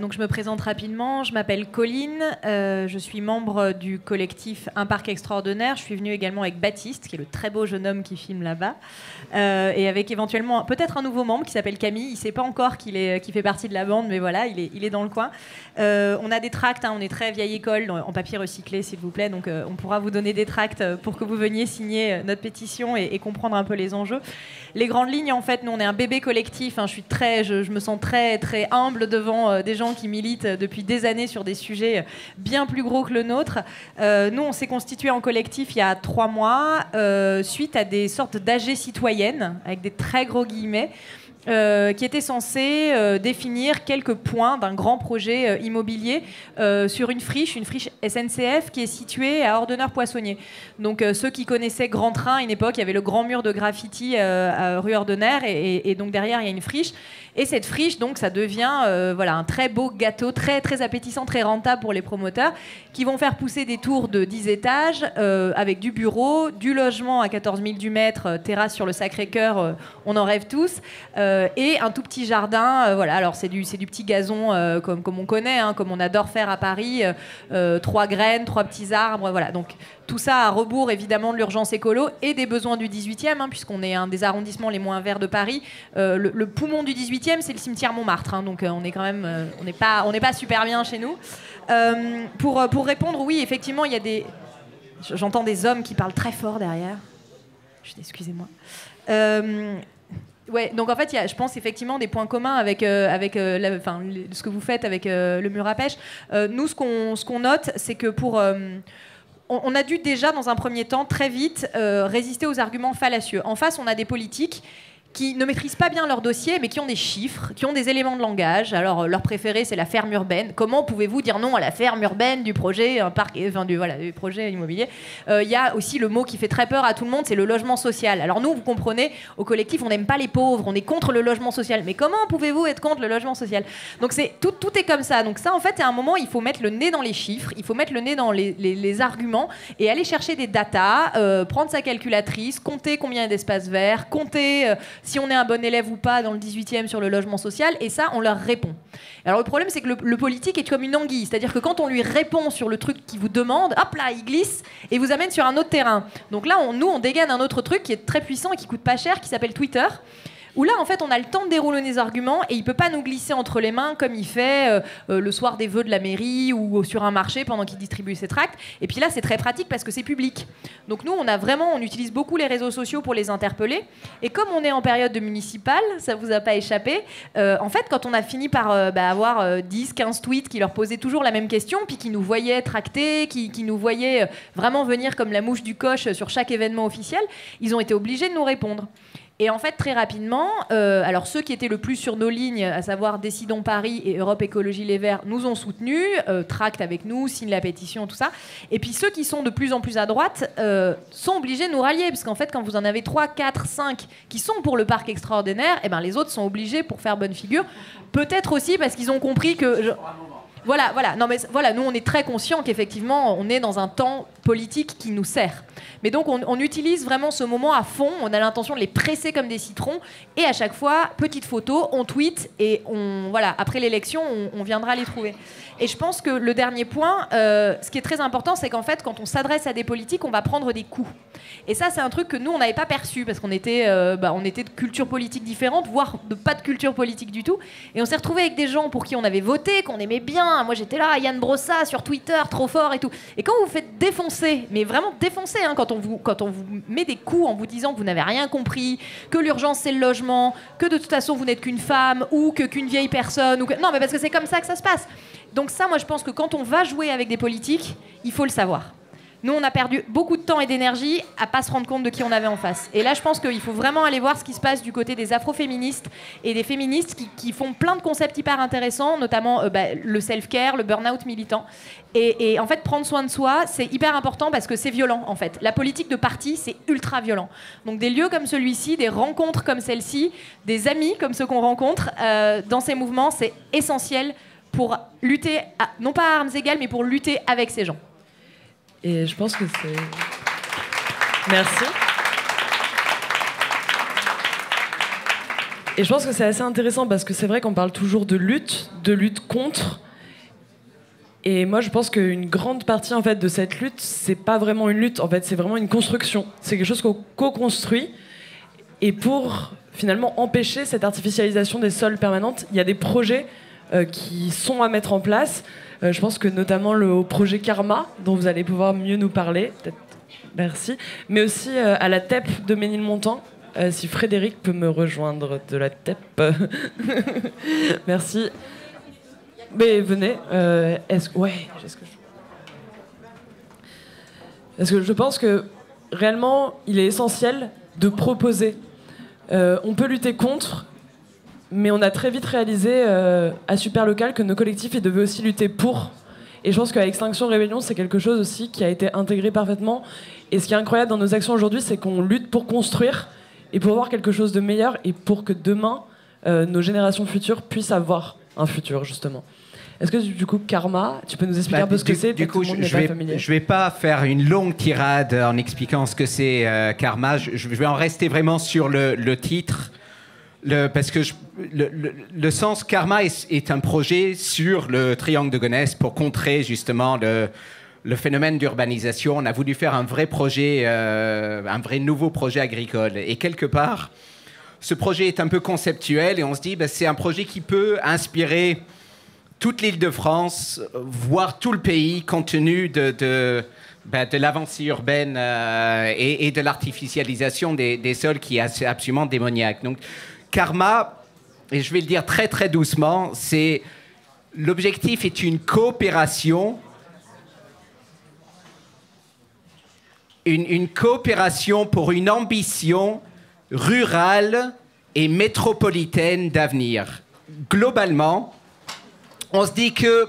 Donc je me présente rapidement, je m'appelle Colline, je suis membre du collectif Un Parc Extraordinaire. Je suis venue également avec Baptiste, qui est le très beau jeune homme qui filme là-bas, et avec éventuellement peut-être un nouveau membre qui s'appelle Camille. Il ne sait pas encore qu'il fait partie de la bande, mais voilà, il est dans le coin. On a des tracts, on est très vieille école, en papier recyclé s'il vous plaît, donc on pourra vous donner des tracts pour que vous veniez signer notre pétition et comprendre un peu les enjeux. Les grandes lignes, en fait, nous on est un bébé collectif, je me sens très, très humble devant des gens qui militent depuis des années sur des sujets bien plus gros que le nôtre. Nous, on s'est constitué en collectif il y a 3 mois, suite à des sortes d'AG citoyennes, avec des très gros guillemets, qui était censé définir quelques points d'un grand projet immobilier sur une friche SNCF qui est située à Ordener-Poissonnier. Donc ceux qui connaissaient Grand Train à une époque, il y avait le grand mur de graffiti à rue Ordener et donc derrière il y a une friche. Et cette friche, donc, ça devient un très beau gâteau, très, très appétissant, très rentable pour les promoteurs, qui vont faire pousser des tours de 10 étages avec du bureau, du logement à 14 000 du mètre, terrasse sur le Sacré-Cœur, on en rêve tous, et un tout petit jardin. Alors c'est du petit gazon comme on connaît, comme on adore faire à Paris, 3 graines, 3 petits arbres, voilà. Donc tout ça à rebours évidemment de l'urgence écolo et des besoins du 18e, puisqu'on est un des arrondissements les moins verts de Paris. Le poumon du 18e, c'est le cimetière Montmartre, donc on est quand même, on n'est pas super bien chez nous. Pour répondre, oui, effectivement, il y a des, j'entends des hommes qui parlent très fort derrière. Excusez-moi. Ouais, donc en fait, il y a, je pense effectivement des points communs avec ce que vous faites avec le mur à pêche. Nous, ce qu'on note, c'est que pour on a dû déjà, dans un premier temps, très vite, résister aux arguments fallacieux. En face, on a des politiques qui ne maîtrisent pas bien leur dossier, mais qui ont des chiffres, qui ont des éléments de langage. Alors, leur préféré, c'est la ferme urbaine. Comment pouvez-vous dire non à la ferme urbaine du projet, du projet immobilier? Il y a aussi le mot qui fait très peur à tout le monde, c'est le logement social. Alors nous, vous comprenez, au collectif, on n'aime pas les pauvres, on est contre le logement social. Mais comment pouvez-vous être contre le logement social? Donc tout est comme ça. Donc ça, en fait, à un moment, il faut mettre le nez dans les chiffres, il faut mettre le nez dans les arguments et aller chercher des datas, prendre sa calculatrice, compter combien il y a d'espaces verts, compter si on est un bon élève ou pas dans le 18e sur le logement social, et ça, on leur répond. Alors le problème, c'est que le politique est comme une anguille, c'est-à-dire que quand on lui répond sur le truc qu'il vous demande, hop là, il glisse et vous amène sur un autre terrain. Donc là, on dégaine un autre truc qui est très puissant et qui coûte pas cher, qui s'appelle Twitter, où là, en fait, on a le temps de dérouler les arguments et il peut pas nous glisser entre les mains comme il fait le soir des vœux de la mairie ou sur un marché pendant qu'il distribue ses tracts. Et puis là, c'est très pratique parce que c'est public. Donc nous, on utilise beaucoup les réseaux sociaux pour les interpeller. Et comme on est en période de municipale, ça vous a pas échappé, en fait, quand on a fini par avoir 10, 15 tweets qui leur posaient toujours la même question, puis qui nous voyaient tracter, qui nous voyaient vraiment venir comme la mouche du coche sur chaque événement officiel, ils ont été obligés de nous répondre. Et en fait, très rapidement, alors ceux qui étaient le plus sur nos lignes, à savoir Décidons Paris et Europe Écologie Les Verts, nous ont soutenus, tractent avec nous, signent la pétition, tout ça. Et puis ceux qui sont de plus en plus à droite sont obligés de nous rallier, parce qu'en fait, quand vous en avez 3, 4, 5 qui sont pour le parc extraordinaire, eh ben, les autres sont obligés pour faire bonne figure. Peut-être aussi parce qu'ils ont compris que... Voilà. Non, mais voilà, nous, on est très conscients qu'effectivement, on est dans un temps politique qui nous sert. Mais donc, on utilise vraiment ce moment à fond. On a l'intention de les presser comme des citrons. Et à chaque fois, petite photo, on tweet et après l'élection, on viendra les trouver. Et je pense que le dernier point, ce qui est très important, c'est qu'en fait, quand on s'adresse à des politiques, on va prendre des coups. Et ça, c'est un truc que nous, on n'avait pas perçu parce qu'on était, on était de culture politique différente, voire pas de culture politique du tout. Et on s'est retrouvé avec des gens pour qui on avait voté, qu'on aimait bien. Moi, j'étais là, Yann Brossa sur Twitter, trop fort et tout. Et quand vous vous faites défoncer, mais vraiment défoncer, hein, quand on vous met des coups en vous disant que vous n'avez rien compris, que l'urgence c'est le logement, que de toute façon vous n'êtes qu'une femme ou qu'une vieille personne, non, mais parce que c'est comme ça que ça se passe. Donc ça, moi, je pense que quand on va jouer avec des politiques, il faut le savoir. Nous, on a perdu beaucoup de temps et d'énergie à pas se rendre compte de qui on avait en face. Et là, je pense qu'il faut vraiment aller voir ce qui se passe du côté des afroféministes et des féministes qui font plein de concepts hyper intéressants, notamment le self-care, le burn-out militant. Et en fait, prendre soin de soi, c'est hyper important parce que c'est violent, en fait. La politique de parti, c'est ultra violent. Donc des lieux comme celui-ci, des rencontres comme celle-ci, des amis comme ceux qu'on rencontre dans ces mouvements, c'est essentiel pour lutter, non pas à armes égales, mais pour lutter avec ces gens. Et je pense que c'est... Merci. Et je pense que c'est assez intéressant parce que c'est vrai qu'on parle toujours de lutte contre. Et moi, je pense qu'une grande partie en fait, de cette lutte, c'est pas vraiment une lutte, en fait, c'est vraiment une construction. C'est quelque chose qu'on co-construit. Et pour finalement empêcher cette artificialisation des sols permanente, il y a des projets qui sont à mettre en place. Je pense que notamment le projet Karma, dont vous allez pouvoir mieux nous parler, peut-être, merci, mais aussi à la TEP de Ménilmontant, si Frédéric peut me rejoindre de la TEP. Merci. Mais venez, parce que je pense que réellement, il est essentiel de proposer. On peut lutter contre, mais on a très vite réalisé à Superlocal que nos collectifs ils devaient aussi lutter pour. Et je pense qu'à Extinction Rébellion, c'est quelque chose aussi qui a été intégré parfaitement. Et ce qui est incroyable dans nos actions aujourd'hui, c'est qu'on lutte pour construire et pour avoir quelque chose de meilleur et pour que demain, nos générations futures puissent avoir un futur, justement. Est-ce que du coup, Karma, tu peux nous expliquer un peu ce que c'est? Du coup, je ne vais pas faire une longue tirade en expliquant ce que c'est Karma. Je vais en rester vraiment sur le titre. Parce que le sens Karma est un projet sur le triangle de Gonesse pour contrer justement le phénomène d'urbanisation. On a voulu faire un vrai projet, un vrai nouveau projet agricole. Et quelque part, ce projet est un peu conceptuel et on se dit c'est un projet qui peut inspirer toute l'Île-de-France, voire tout le pays, compte tenu de l'avancée urbaine et de l'artificialisation des sols qui est absolument démoniaque. Donc, Karma, et je vais le dire très très doucement, l'objectif est une coopération une coopération pour une ambition rurale et métropolitaine d'avenir. Globalement, on se dit que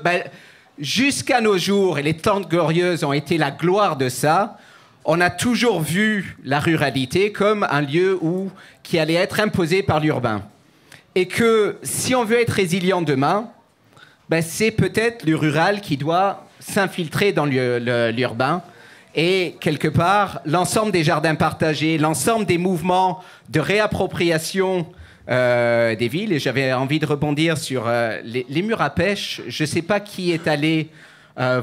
jusqu'à nos jours, et les Trente Glorieuses ont été la gloire de ça, on a toujours vu la ruralité comme un lieu qui allait être imposé par l'urbain. Et que si on veut être résilient demain, c'est peut-être le rural qui doit s'infiltrer dans l'urbain. Et quelque part, l'ensemble des jardins partagés, l'ensemble des mouvements de réappropriation des villes, et j'avais envie de rebondir sur les murs à pêche. Je ne sais pas qui est allé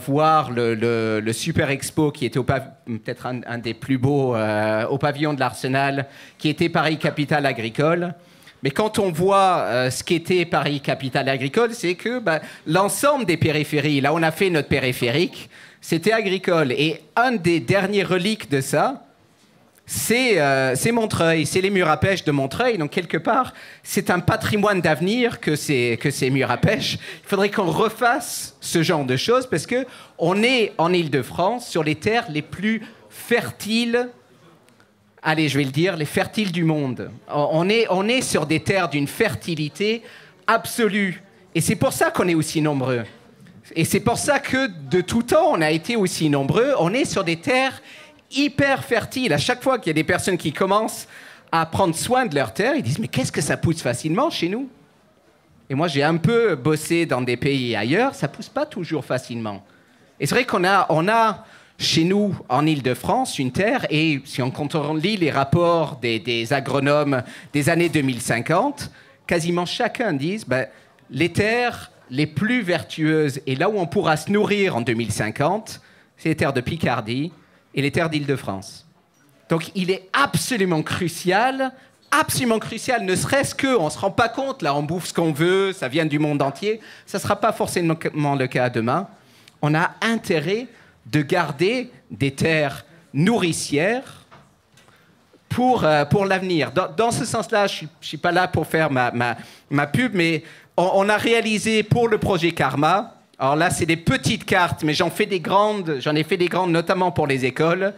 voir le Super Expo, qui était peut-être un des plus beaux au pavillon de l'Arsenal, qui était Paris Capitale Agricole. Mais quand on voit ce qu'était Paris Capitale Agricole, c'est que l'ensemble des périphéries, là où on a fait notre périphérique, c'était agricole. Et un des derniers reliques de ça, c'est Montreuil, c'est les murs à pêche de Montreuil. Donc, quelque part, c'est un patrimoine d'avenir que ces murs à pêche. Il faudrait qu'on refasse ce genre de choses parce qu'on est en Île-de-France sur les terres les plus fertiles. Allez, je vais le dire, les fertiles du monde. On est sur des terres d'une fertilité absolue. Et c'est pour ça qu'on est aussi nombreux. Et c'est pour ça que, de tout temps, on a été aussi nombreux. On est sur des terres hyper fertiles. À chaque fois qu'il y a des personnes qui commencent à prendre soin de leurs terres, ils disent « Mais qu'est-ce que ça pousse facilement chez nous ?» Et moi, j'ai un peu bossé dans des pays ailleurs. Ça pousse pas toujours facilement. Et c'est vrai qu'on a chez nous, en Île-de-France, une terre, et si on lit les rapports des agronomes des années 2050, quasiment chacun dit les terres les plus vertueuses et là où on pourra se nourrir en 2050, c'est les terres de Picardie et les terres d'Île-de-France. Donc il est absolument crucial, ne serait-ce qu'on ne se rend pas compte, là on bouffe ce qu'on veut, ça vient du monde entier, ça ne sera pas forcément le cas demain. On a intérêt de garder des terres nourricières pour l'avenir. Dans ce sens-là, je ne suis pas là pour faire ma pub, mais on a réalisé pour le projet Karma, alors là c'est des petites cartes, mais j'en ai fait des grandes notamment pour les écoles,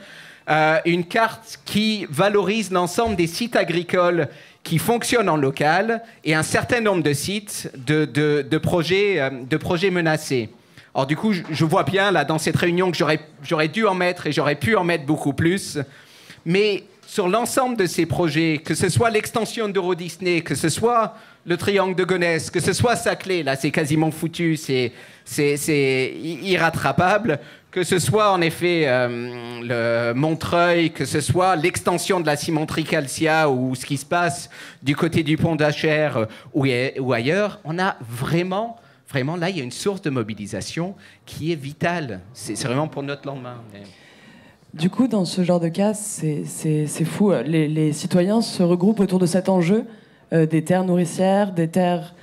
une carte qui valorise l'ensemble des sites agricoles qui fonctionnent en local et un certain nombre de sites de projets menacés. Alors du coup, je vois bien là dans cette réunion que j'aurais dû en mettre et j'aurais pu en mettre beaucoup plus. Mais sur l'ensemble de ces projets, que ce soit l'extension d'Euro Disney, que ce soit le triangle de Gonesse, que ce soit Saclay, là c'est quasiment foutu, c'est irrattrapable, que ce soit en effet le Montreuil, que ce soit l'extension de la cimenterie Calcia ou ce qui se passe du côté du pont d'Achères ou ailleurs, on a vraiment, là, il y a une source de mobilisation qui est vitale. C'est vraiment pour notre lendemain. Mais... Du coup, dans ce genre de cas, c'est fou. Les citoyens se regroupent autour de cet enjeu des terres nourricières, des terres...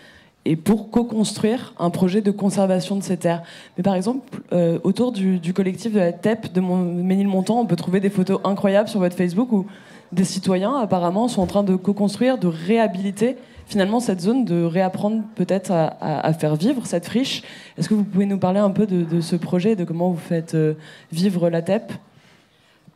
et pour co-construire un projet de conservation de ces terres. Mais par exemple, autour du collectif de la TEP de Ménilmontant, on peut trouver des photos incroyables sur votre Facebook où des citoyens, apparemment, sont en train de co-construire, de réhabiliter finalement cette zone, de réapprendre peut-être à faire vivre cette friche. Est-ce que vous pouvez nous parler un peu de ce projet, de comment vous faites vivre la TEP ?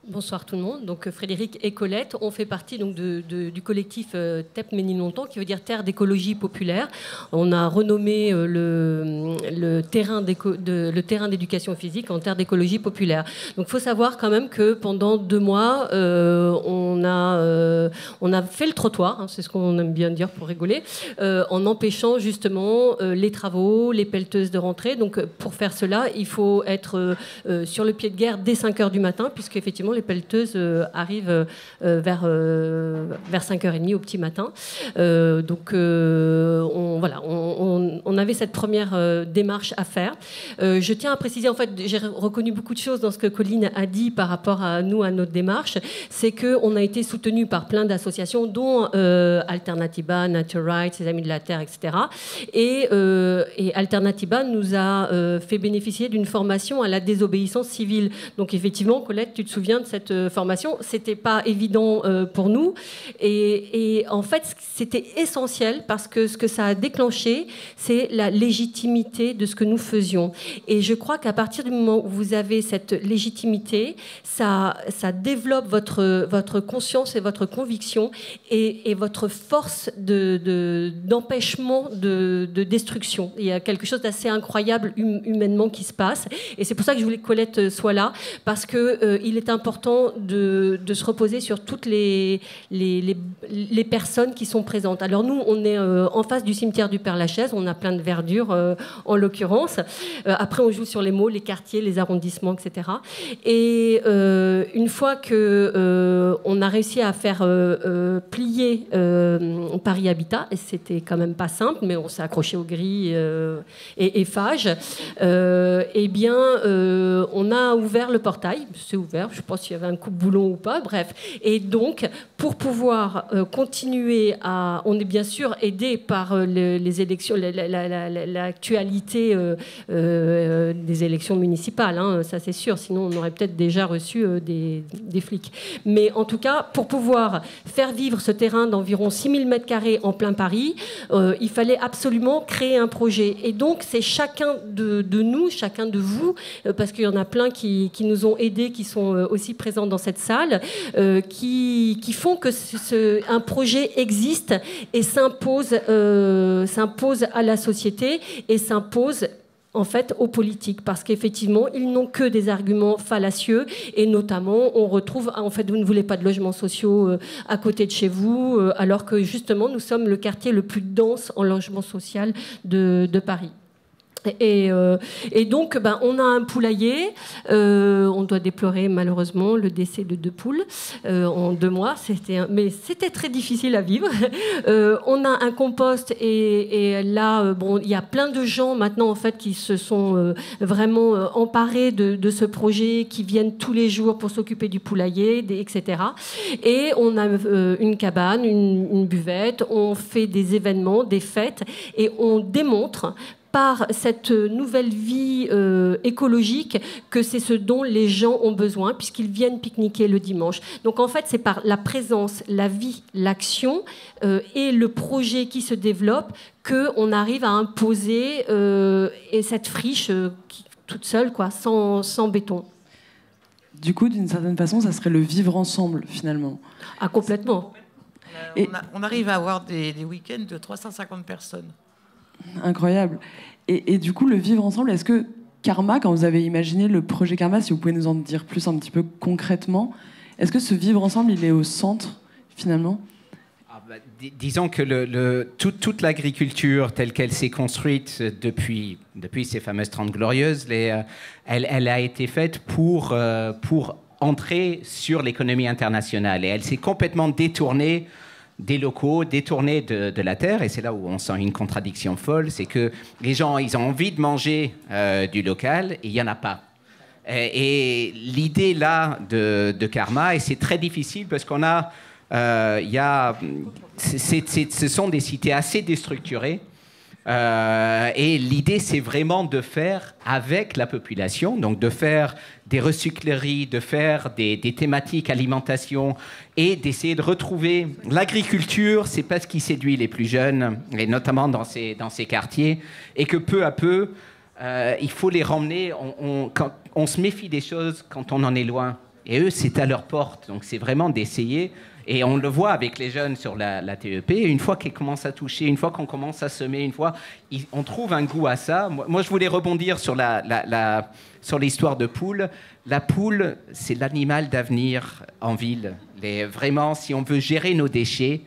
Bonsoir tout le monde. Donc Frédéric et Colette, on fait partie donc du collectif TEP Ménilmontant, qui veut dire Terre d'écologie populaire. On a renommé le terrain d'éducation physique en terre d'écologie populaire. Donc il faut savoir quand même que pendant 2 mois, on a fait le trottoir, hein, c'est ce qu'on aime bien dire pour rigoler, en empêchant justement les travaux, les pelleteuses de rentrée. Donc pour faire cela, il faut être sur le pied de guerre dès 5h du matin, puisque effectivement les pelleteuses arrivent vers 5h30 au petit matin. Donc on avait cette première démarche à faire. Je tiens à préciser, en fait, j'ai reconnu beaucoup de choses dans ce que Colline a dit par rapport à nous, à notre démarche. C'est qu'on a été soutenu par plein d'associations, dont Alternativa, Nature Rights, les Amis de la Terre, etc. Et Alternativa nous a fait bénéficier d'une formation à la désobéissance civile. Donc effectivement, Colette, tu te souviens de cette formation. C'était pas évident pour nous. Et en fait, c'était essentiel parce que ce que ça a déclenché, c'est la légitimité de ce que nous faisions. Et je crois qu'à partir du moment où vous avez cette légitimité, ça développe votre conscience et votre conviction et votre force d'empêchement de destruction. Il y a quelque chose d'assez incroyable humainement qui se passe. Et c'est pour ça que je voulais que Colette soit là, parce qu'il est important de se reposer sur toutes les personnes qui sont présentes. Alors nous, on est en face du cimetière du Père-Lachaise, on a plein de verdure en l'occurrence. Après, on joue sur les mots, les quartiers, les arrondissements, etc. Et une fois qu'on a réussi à faire plier Paris Habitat, et c'était quand même pas simple, mais on s'est accroché aux grilles et Fage, eh bien, on a ouvert le portail. C'est ouvert, je pense qu'il y avait un coupe-boulon ou pas, bref. Et donc, pour pouvoir continuer à... On est bien sûr aidé par les élections, l'actualité des élections municipales, hein, ça c'est sûr, sinon on aurait peut-être déjà reçu des flics. Mais en tout cas, pour pouvoir faire vivre ce terrain d'environ 6000 m² en plein Paris, il fallait absolument créer un projet. Et donc, c'est chacun de nous, chacun de vous, parce qu'il y en a plein qui nous ont aidés, qui sont aussi présents dans cette salle, qui font que un projet existe et s'impose à la société et s'impose en fait aux politiques, parce qu'effectivement ils n'ont que des arguments fallacieux, et notamment on retrouve, en fait, vous ne voulez pas de logements sociaux à côté de chez vous, alors que justement nous sommes le quartier le plus dense en logement social de Paris. Et donc, on a un poulailler. On doit déplorer malheureusement le décès de 2 poules en 2 mois. Mais c'était très difficile à vivre. On a un compost et là, il y a plein de gens maintenant en fait qui se sont vraiment emparés de ce projet, qui viennent tous les jours pour s'occuper du poulailler, etc. Et on a une cabane, une buvette. On fait des événements, des fêtes, et on démontre par cette nouvelle vie écologique que c'est ce dont les gens ont besoin, puisqu'ils viennent pique-niquer le dimanche. Donc en fait, c'est par la présence, la vie, l'action et le projet qui se développe qu'on arrive à imposer cette friche toute seule, quoi, sans béton. Du coup, d'une certaine façon, ça serait le vivre ensemble, finalement. Ah, complètement. On arrive à avoir des week-ends de 350 personnes. Incroyable. Et du coup, le vivre ensemble, est-ce que Karma, quand vous avez imaginé le projet Karma, si vous pouvez nous en dire plus un petit peu concrètement, est-ce que ce vivre ensemble, il est au centre, finalement ? Disons que toute l'agriculture telle qu'elle s'est construite depuis ces fameuses 30 glorieuses, elle a été faite pour entrer sur l'économie internationale. Et elle s'est complètement détournée des locaux, détournés de la terre, et c'est là où on sent une contradiction folle, c'est que les gens, ils ont envie de manger du local, et il n'y en a pas. Et l'idée là de Karma, et c'est très difficile parce qu'on a, ce sont des cités assez déstructurées, et l'idée c'est vraiment de faire avec la population, donc de faire des recycleries, de faire des thématiques alimentation, et d'essayer de retrouver l'agriculture. C'est pas ce qui séduit les plus jeunes, et notamment dans ces quartiers, et que peu à peu il faut les ramener. On se méfie des choses quand on en est loin, et eux c'est à leur porte, donc c'est vraiment d'essayer. Et on le voit avec les jeunes sur la TEP, une fois qu'ils commencent à toucher, une fois qu'on commence à semer, une fois, on trouve un goût à ça. Moi, je voulais rebondir sur sur l'histoire de poule. La poule, c'est l'animal d'avenir en ville. Vraiment, si on veut gérer nos déchets,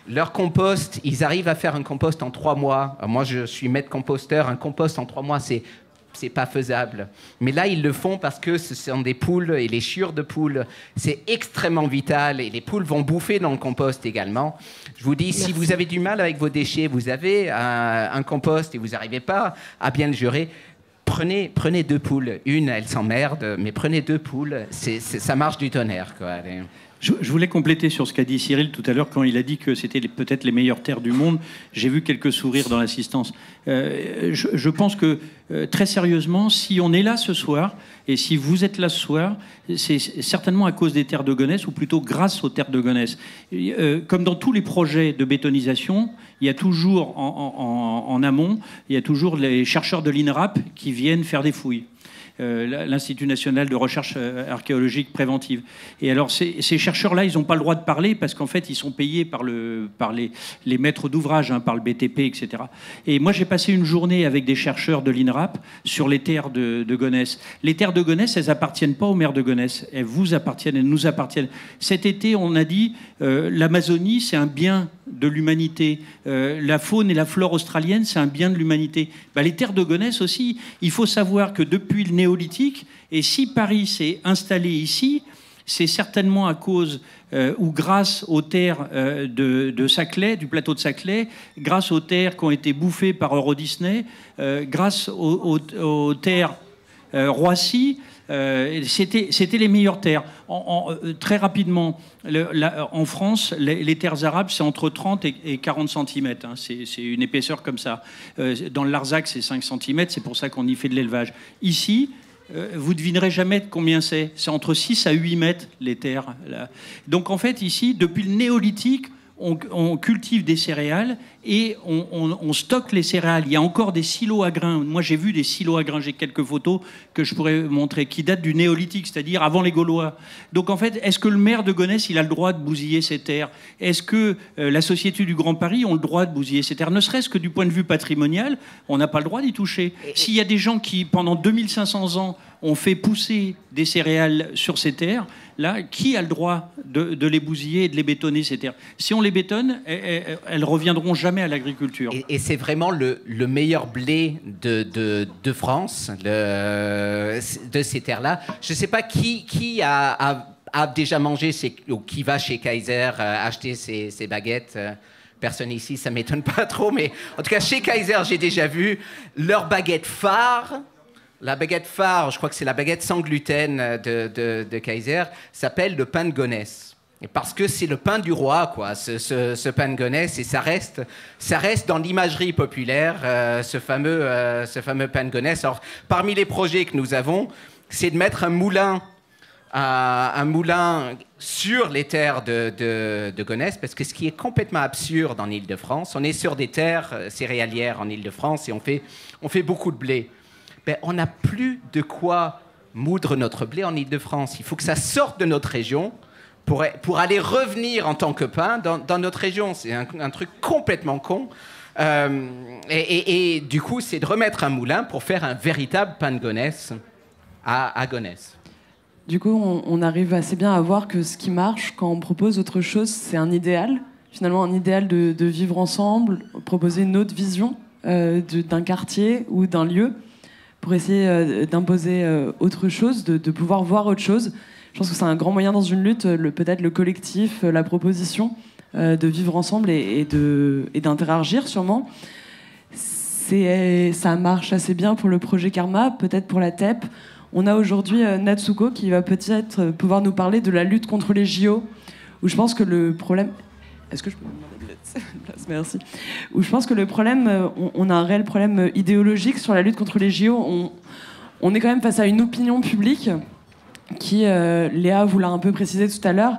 leur compost, ils arrivent à faire un compost en 3 mois. Moi, je suis maître composteur. Un compost en 3 mois, c'est pas faisable. Mais là, ils le font parce que ce sont des poules, et les chiures de poules, c'est extrêmement vital, et les poules vont bouffer dans le compost également. Je vous dis, si vous avez du mal avec vos déchets, vous avez un compost et vous n'arrivez pas à bien le gérer, prenez 2 poules. Une, elle s'emmerde, mais prenez 2 poules. Ça marche du tonnerre, quoi. Je voulais compléter sur ce qu'a dit Cyril tout à l'heure quand il a dit que c'était peut-être les meilleures terres du monde. J'ai vu quelques sourires dans l'assistance. Je pense que, très sérieusement, si on est là ce soir, et si vous êtes là ce soir, c'est certainement à cause des terres de Gonesse, ou plutôt grâce aux terres de Gonesse. Comme dans tous les projets de bétonisation, il y a toujours en amont, il y a toujours les chercheurs de l'INRAP qui viennent faire des fouilles. L'Institut national de recherche archéologique préventive. Et alors, ces chercheurs-là, ils n'ont pas le droit de parler parce qu'en fait, ils sont payés par les maîtres d'ouvrage, hein, par le BTP, etc. Et moi, j'ai passé une journée avec des chercheurs de l'INRAP sur les terres de Gonesse. Les terres de Gonesse, elles appartiennent pas aux maires de Gonesse. Elles vous appartiennent, elles nous appartiennent. Cet été, on a dit l'Amazonie, c'est un bien de l'humanité. La faune et la flore australienne, c'est un bien de l'humanité. Les terres de Gonesse aussi, il faut savoir que depuis le néolithique, et si Paris s'est installé ici, c'est certainement à cause ou grâce aux terres de Saclay, du plateau de Saclay, grâce aux terres qui ont été bouffées par Euro Disney, grâce aux terres Roissy. C'était les meilleures terres. Très rapidement, en France, les terres arables, c'est entre 30 et 40 cm. Hein. C'est une épaisseur comme ça. Dans le Larzac, c'est 5 cm. C'est pour ça qu'on y fait de l'élevage. Ici, vous ne devinerez jamais de combien c'est. C'est entre 6 à 8 mètres, les terres. Là. Donc, en fait, ici, depuis le néolithique, on cultive des céréales et on stocke les céréales. Il y a encore des silos à grains. Moi, j'ai vu des silos à grains. J'ai quelques photos que je pourrais montrer qui datent du néolithique, c'est-à-dire avant les Gaulois. Donc, en fait, est-ce que le maire de Gonesse, il a le droit de bousiller ses terres? Est-ce que la Société du Grand Paris ont le droit de bousiller ses terres? Ne serait-ce que du point de vue patrimonial, on n'a pas le droit d'y toucher. S'il y a des gens qui, pendant 2500 ans, ont fait pousser des céréales sur ces terres, là, qui a le droit de les bousiller et de les bétonner, ces terres? Si on les bétonne, elles reviendront jamais à l'agriculture. Et c'est vraiment le meilleur blé de France, de ces terres-là. Je ne sais pas qui a déjà mangé ou qui va chez Kaiser acheter ses baguettes. Personne ici, ça ne m'étonne pas trop, mais en tout cas, chez Kaiser, j'ai déjà vu leur baguette phare. La baguette phare, je crois que c'est la baguette sans gluten de Kaiser, s'appelle le pain de Gonesse. Et parce que c'est le pain du roi, quoi, ce pain de Gonesse, et ça reste dans l'imagerie populaire, ce fameux pain de Gonesse. Alors, parmi les projets que nous avons, c'est de mettre un moulin sur les terres de Gonesse, parce que ce qui est complètement absurde en Île-de-France, on est sur des terres céréalières en Île-de-France et on fait beaucoup de blé. On n'a plus de quoi moudre notre blé en Île-de-France. Il faut que ça sorte de notre région pour aller revenir en tant que pain dans notre région. C'est un truc complètement con. Et du coup, c'est de remettre un moulin pour faire un véritable pain de Gonesse à Gonesse. Du coup, on arrive assez bien à voir que ce qui marche quand on propose autre chose, c'est un idéal. Finalement, un idéal de vivre ensemble, proposer une autre vision d'un quartier ou d'un lieu, pour essayer d'imposer autre chose, de pouvoir voir autre chose. Je pense que c'est un grand moyen dans une lutte, peut-être le collectif, la proposition, de vivre ensemble et d'interagir sûrement. Ça marche assez bien pour le projet Karma, peut-être pour la TEP. On a aujourd'hui Natsuko qui va peut-être pouvoir nous parler de la lutte contre les JO, où je pense que le problème... Est-ce que je peux vous demander de place? Merci. Où je pense que le problème, on a un réel problème idéologique sur la lutte contre les JO. On est quand même face à une opinion publique qui, Léa vous l'a un peu précisé tout à l'heure,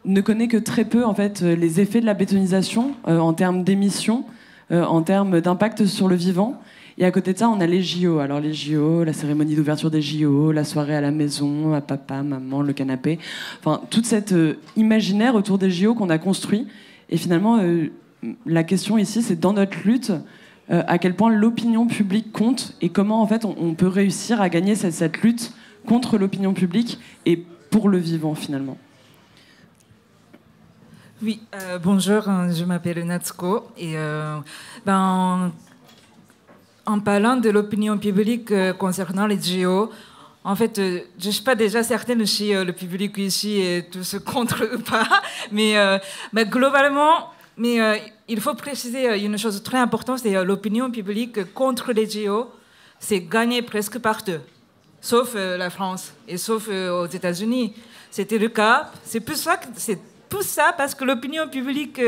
ne connaît que très peu en fait les effets de la bétonisation en termes d'émissions, en termes d'impact sur le vivant. Et à côté de ça, on a les JO. Alors les JO, la cérémonie d'ouverture des JO, la soirée à la maison, à papa, maman, le canapé. Enfin, toute cette imaginaire autour des JO qu'on a construit. Et finalement, la question ici, c'est dans notre lutte, à quel point l'opinion publique compte et comment en fait on peut réussir à gagner cette lutte contre l'opinion publique et pour le vivant finalement. Oui, bonjour, je m'appelle Natsuko et en parlant de l'opinion publique concernant les JO, en fait, je ne suis pas déjà certaine si le public ici est tous contre ou pas, mais globalement, il faut préciser une chose très importante, c'est l'opinion publique contre les JO, c'est gagné presque partout. sauf la France et sauf aux États-Unis. C'était le cas. C'est tout ça parce que l'opinion publique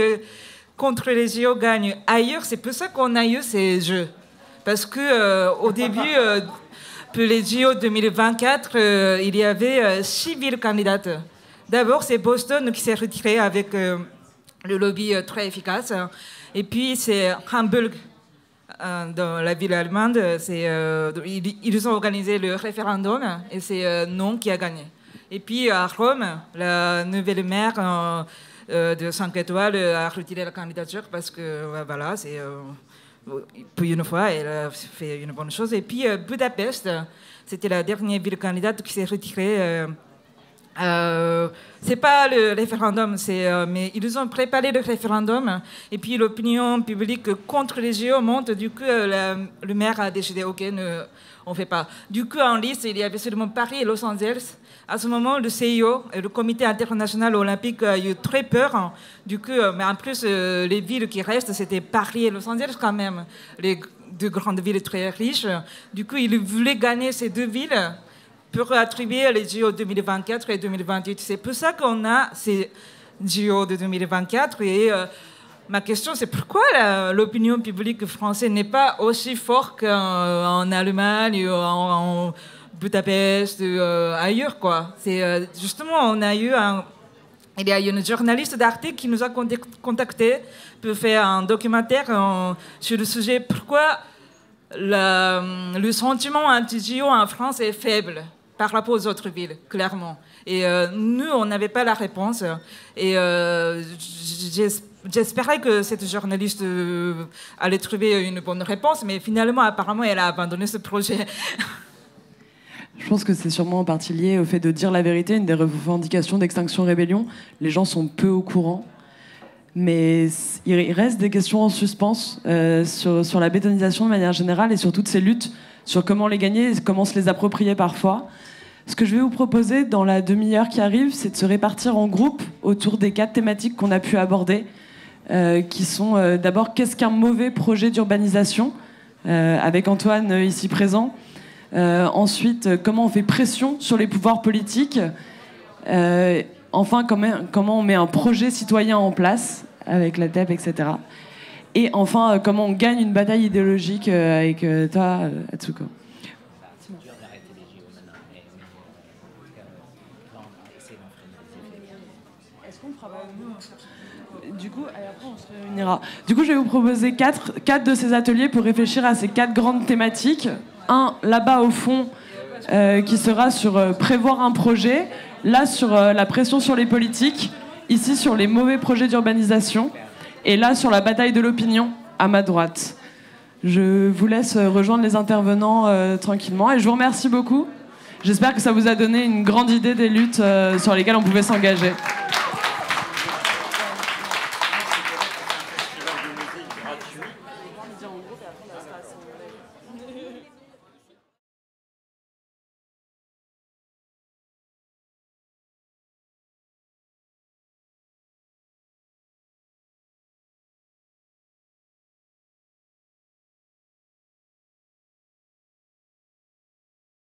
contre les JO gagne ailleurs. C'est pour ça qu'on a eu ces Jeux. Parce que au début, pour les JO 2024, il y avait 6 villes candidates. D'abord, c'est Boston qui s'est retiré avec le lobby très efficace. Et puis, c'est Hamburg, dans la ville allemande. Ils ont organisé le référendum et c'est non qui a gagné. Et puis, à Rome, la nouvelle maire de 5 étoiles a retiré la candidature parce que, voilà, c'est... pour une fois, elle a fait une bonne chose. Et puis, Budapest, c'était la dernière ville candidate qui s'est retirée. C'est pas le référendum, mais ils ont préparé le référendum et puis l'opinion publique contre les JO monte. Du coup, le maire a décidé, ok, on fait pas. Du coup, en liste, il y avait seulement Paris et Los Angeles. À ce moment, le CIO, le Comité international olympique, a eu très peur. Du coup, mais en plus, les villes qui restent, c'était Paris et Los Angeles quand même, les deux grandes villes très riches. Du coup, ils voulaient gagner ces deux villes pour attribuer les JO 2024 et 2028. C'est pour ça qu'on a ces JO de 2024. Et ma question, c'est pourquoi l'opinion publique française n'est pas aussi forte qu'en Allemagne, en Budapest, ailleurs, quoi. C'est justement, il y a une journaliste d'Arte qui nous a contactés pour faire un documentaire sur le sujet pourquoi le sentiment anti-JO en France est faible par rapport aux autres villes, clairement. Et nous, on n'avait pas la réponse. Et j'espérais que cette journaliste allait trouver une bonne réponse, mais finalement, apparemment, elle a abandonné ce projet. Je pense que c'est sûrement en partie lié au fait de dire la vérité, une des revendications d'Extinction Rébellion. Les gens sont peu au courant. Mais il reste des questions en suspens sur la bétonisation de manière générale et sur toutes ces luttes, sur comment les gagner et comment se les approprier parfois. Ce que je vais vous proposer dans la demi-heure qui arrive, c'est de se répartir en groupes autour des 4 thématiques qu'on a pu aborder, qui sont d'abord qu'est-ce qu'un mauvais projet d'urbanisation, avec Antoine ici présent. Ensuite, comment on fait pression sur les pouvoirs politiques. Enfin, comment on met un projet citoyen en place avec la TEP, etc. Et enfin, comment on gagne une bataille idéologique avec toi, Atsuko. Du coup, après, on se réunira. Du coup, je vais vous proposer 4 de ces ateliers pour réfléchir à ces 4 grandes thématiques. Un, là-bas au fond, qui sera sur prévoir un projet. Là, sur la pression sur les politiques. Ici, sur les mauvais projets d'urbanisation. Et là, sur la bataille de l'opinion, à ma droite. Je vous laisse rejoindre les intervenants tranquillement. Et je vous remercie beaucoup. J'espère que ça vous a donné une grande idée des luttes sur lesquelles on pouvait s'engager.